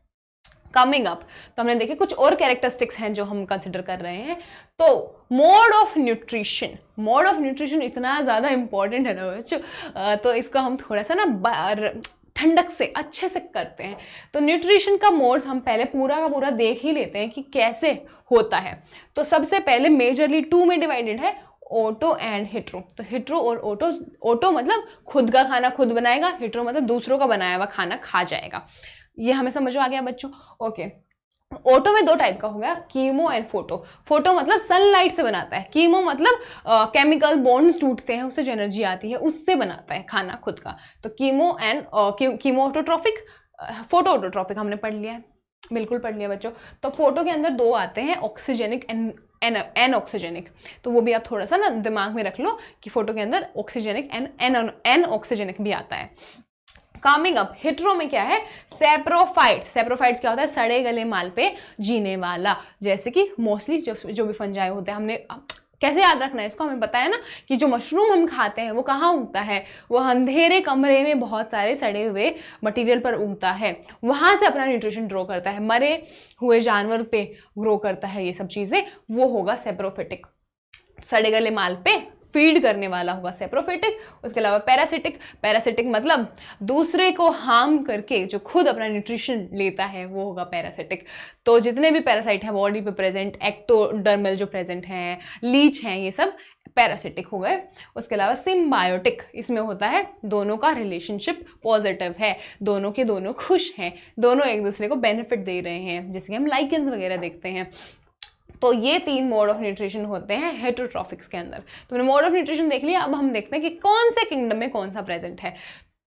Coming up, तो हमने देखे कुछ और कैरेक्टरिस्टिक्स हैं जो हम कंसिडर कर रहे हैं। तो mode of nutrition, mode of nutrition इतना ज़्यादा इंपॉर्टेंट है ना बच्चों, तो इसको हम थोड़ा सा ना ठंडक से अच्छे से करते हैं। तो न्यूट्रिशन का मोड्स हम पहले पूरा का पूरा देख ही लेते हैं कि कैसे होता है। तो सबसे पहले मेजरली 2 में डिवाइडेड है, ओटो एंड हिट्रो। तो हिट्रो और ओटो, ओटो मतलब खुद का खाना खुद बनाएगा, हिट्रो मतलब दूसरों का बनाया हुआ खाना खा जाएगा। ये हमें समझ आ गया बच्चों। ओके, ओटो में 2 टाइप का हो गया, कीमो एंड फोटो। फोटो मतलब सनलाइट से बनाता है, कीमो मतलब केमिकल बॉन्ड्स टूटते हैं, उससे जो एनर्जी आती है उससे बनाता है खाना खुद का। तो chemo and chemo autotrophic, photo autotrophic हमने पढ़ लिया है, बिल्कुल पढ़ लिया बच्चों। तो फोटो के अंदर 2 आते हैं, ऑक्सीजेनिक एंड एनऑक्सीजेनिक। तो वो भी आप थोड़ा सा ना दिमाग में रख लो कि फोटो के अंदर ऑक्सीजेनिक एंड एनऑक्सीजेनिक भी आता है। कमिंग अप, हिट्रो में क्या है? सेप्रोफाइट्स। सेप्रोफाइट्स क्या होता है? सड़े गले माल पे जीने वाला, जैसे कि मोस्टली जो भी फंजाई होते हैं। हमने कैसे याद रखना है इसको, हमें पता है ना कि जो मशरूम हम खाते हैं वो कहाँ उगता है? वो अंधेरे कमरे में बहुत सारे सड़े हुए मटेरियल पर उगता है, वहाँ से अपना न्यूट्रिशन ड्रॉ करता है, मरे हुए जानवर पे ग्रो करता है ये सब चीज़ें, वो होगा सेप्रोफिटिक। सड़े गले माल पे फीड करने वाला होगा सेप्रोफिटिक। उसके अलावा पैरासिटिक, पैरासिटिक मतलब दूसरे को हार्म करके जो खुद अपना न्यूट्रिशन लेता है वो होगा पैरासिटिक। तो जितने भी पैरासाइट हैं बॉडी पे प्रेजेंट, एक्टोडर्मल जो प्रेजेंट हैं, लीच हैं, ये सब पैरासिटिक हो गए। उसके अलावा सिम्बायोटिक, इसमें होता है दोनों का रिलेशनशिप पॉजिटिव है, दोनों के दोनों खुश हैं, दोनों एक दूसरे को बेनिफिट दे रहे हैं, जैसे कि हम लाइकेंस वगैरह देखते हैं। तो ये 3 मोड ऑफ न्यूट्रिशन होते हैं हेटेरोट्रॉफिक्स के अंदर। तो मैंने मोड ऑफ न्यूट्रिशन देख लिया, अब हम देखते हैं कि कौन से किंगडम में कौन सा प्रेजेंट है।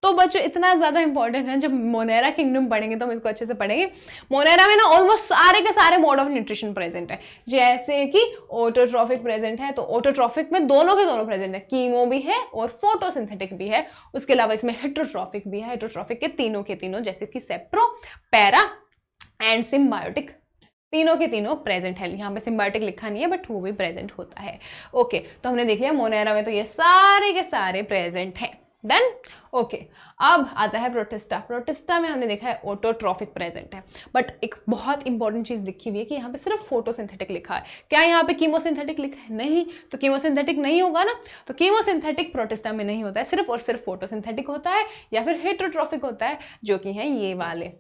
तो बच्चों इतना ज़्यादा इंपॉर्टेंट है, जब मोनेरा किंगडम पढ़ेंगे तो हम इसको अच्छे से पढ़ेंगे। मोनेरा में ना ऑलमोस्ट सारे के सारे मोड ऑफ न्यूट्रिशन प्रेजेंट है, जैसे कि ऑटोट्रॉफिक प्रेजेंट है। तो ऑटोट्रॉफिक में दोनों के दोनों प्रेजेंट है, कीमो भी है और फोटोसिंथेटिक भी है। उसके अलावा इसमें हेटेरोट्रॉफिक भी है, हेटेरोट्रॉफिक के तीनों जैसे कि सेप्रो, पैरा एंड सिम्बायोटिक, तीनों के तीनों प्रेजेंट है। यहाँ पे सिम्बायोटिक लिखा नहीं है बट वो भी प्रेजेंट होता है। ओके, तो हमने देख लिया मोनेरा में तो ये सारे के सारे प्रेजेंट हैं। डन। ओके, अब आता है प्रोटिस्टा। प्रोटिस्टा में हमने देखा है ऑटोट्रॉफिक प्रेजेंट है, बट एक बहुत इंपॉर्टेंट चीज़ लिखी हुई है कि यहाँ पे सिर्फ फोटोसिंथेटिक लिखा है। क्या यहाँ पे कीमोसिंथेटिक लिखा है? नहीं, तो कीमोसिंथेटिक नहीं होगा ना। तो कीमोसिंथेटिक प्रोटिस्टा में नहीं होता है, सिर्फ और सिर्फ फोटोसिंथेटिक होता है या फिर हेटेरोट्रॉफिक होता है, जो कि है ये वाले।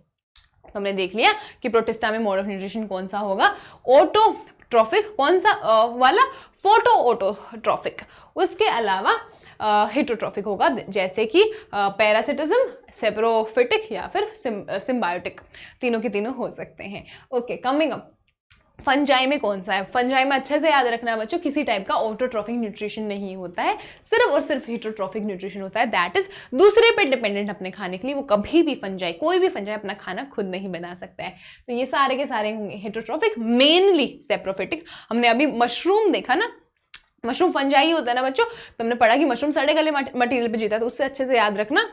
तो हमने देख लिया कि प्रोटिस्टा में मोड ऑफ न्यूट्रिशन कौन सा होगा, ऑटोट्रॉफिक, कौन सा वाला, फोटो ऑटोट्रॉफिक। उसके अलावा हेटेरोट्रॉफिक होगा, जैसे कि पैरासिटिज्म, सेप्रोफिटिक या फिर सिम्बायोटिक, तीनों के तीनों हो सकते हैं। ओके, कमिंग अप, फंजाई में कौन सा है? फंजाई में अच्छे से याद रखना है बच्चों, किसी टाइप का ऑटोट्रॉफिक न्यूट्रिशन नहीं होता है, सिर्फ और सिर्फ हेटेरोट्रॉफिक न्यूट्रिशन होता है। दैट इज दूसरे पे डिपेंडेंट अपने खाने के लिए। वो कभी भी फंजाई, कोई भी फंजाई अपना खाना खुद नहीं बना सकता है। तो ये सारे के सारे होंगे हेटेरोट्रॉफिक, मेनली सेप्रोफिटिक। हमने अभी मशरूम देखा ना, मशरूम फंजाई होता है ना बच्चों, तो हमने पढ़ा कि मशरूम सड़े गले मटेरियल पे जीता है। तो उससे अच्छे से याद रखना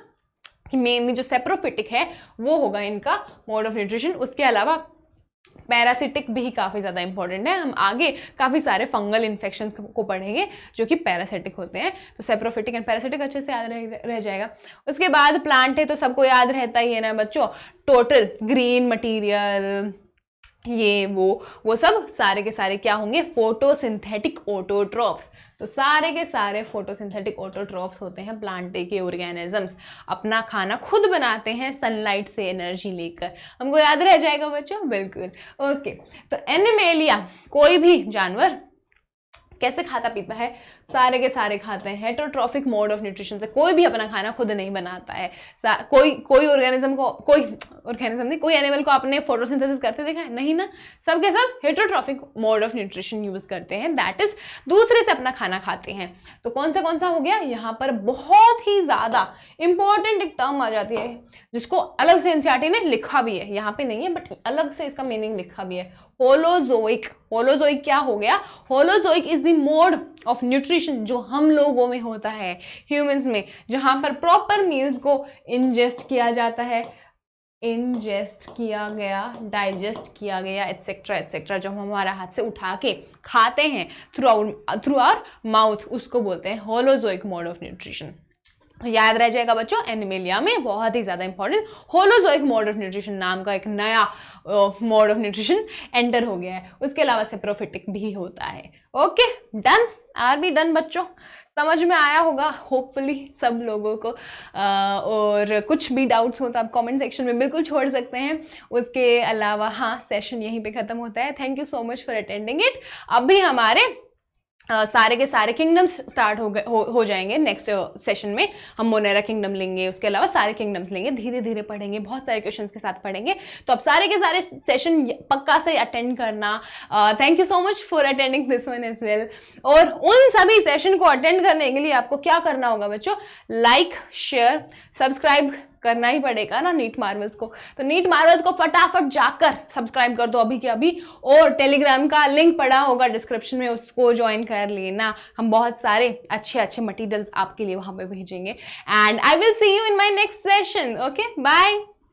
कि मेनली जो सेप्रोफिटिक है वो होगा इनका मोड ऑफ न्यूट्रिशन। उसके अलावा पैरासिटिक भी काफ़ी ज़्यादा इंपॉर्टेंट है। हम आगे काफ़ी सारे फंगल इन्फेक्शन को पढ़ेंगे जो कि पैरासिटिक होते हैं, तो सेप्रोफिटिक एंड पैरासिटिक अच्छे से याद रह जाएगा। उसके बाद प्लांट है तो सबको याद रहता ही है ना बच्चों, टोटल ग्रीन मटीरियल, ये वो सब सारे के सारे क्या होंगे, फोटोसिंथेटिक ऑटोट्रॉफ्स। तो सारे के सारे फोटोसिंथेटिक ऑटोट्रॉफ्स होते हैं प्लांट के ऑर्गेनिजम्स, अपना खाना खुद बनाते हैं सनलाइट से एनर्जी लेकर। हमको याद रह जाएगा बच्चों, बिल्कुल। ओके, तो एनिमेलिया कोई भी जानवर कैसे खाता पीता है, सारे के सारे खाते हैं हेटेरोट्रॉफिक मोड ऑफ न्यूट्रिशन से। कोई भी अपना खाना खुद नहीं बनाता है, कोई ऑर्गेनिज्म को, कोई एनिमल को आपने फोटोसिंथेसिस करते देखा है? नहीं ना, सब के सब heterotrophic mode of nutrition use करते हैं, दैट इज दूसरे से अपना खाना खाते हैं। तो कौन सा हो गया, यहाँ पर बहुत ही ज्यादा इंपॉर्टेंट एक टर्म आ जाती है जिसको अलग से एनसीईआरटी ने लिखा भी है, यहाँ पे नहीं है बट अलग से इसका मीनिंग लिखा भी है, होलोजोइक। होलोजोइक क्या हो गया, holozoic is the mode of nutrition जो हम लोगों में होता है, ह्यूमंस में, जहां पर प्रॉपर मील्स को इंजेस्ट किया जाता है, इंजेस्ट किया गया, डाइजेस्ट किया गया, एटसेट्रा एटसेट्रा, जो हम हमारा हाथ से उठा के खाते हैं थ्रू आवर माउथ, उसको बोलते हैं होलोजोइक मोड ऑफ न्यूट्रिशन। याद रह जाएगा बच्चों, एनिमेलिया में बहुत ही ज्यादा important holozoic mode of nutrition नाम का एक नया मोड ऑफ न्यूट्रिशन एंटर हो गया है। उसके अलावा सेप्रोफिटिक भी होता है। Okay, done, R be done बच्चों, समझ में आया होगा होपफुली सब लोगों को। और कुछ भी डाउट्स हो तो आप कमेंट सेक्शन में बिल्कुल छोड़ सकते हैं। उसके अलावा हाँ, सेशन यहीं पे खत्म होता है। Thank you so much for attending it. अभी हमारे सारे के सारे किंगडम्स स्टार्ट हो जाएंगे नेक्स्ट सेशन में। हम मोनेरा किंगडम लेंगे, उसके अलावा सारे किंगडम्स लेंगे, धीरे धीरे पढ़ेंगे, बहुत सारे क्वेश्चंस के साथ पढ़ेंगे। तो आप सारे के सारे सेशन पक्का से अटेंड करना। Thank you so much for attending this one as well. और उन सभी सेशन को अटेंड करने के लिए आपको क्या करना होगा बच्चों, लाइक, शेयर, सब्सक्राइब करना ही पड़ेगा ना नीट मार्वल्स को। तो नीट मार्वल्स को फटाफट जाकर सब्सक्राइब कर दो अभी के अभी, और टेलीग्राम का लिंक पड़ा होगा डिस्क्रिप्शन में, उसको ज्वाइन कर लेना। हम बहुत सारे अच्छे अच्छे मटेरियल्स आपके लिए वहां पे भेजेंगे। And I will see you in my next session. Okay, bye.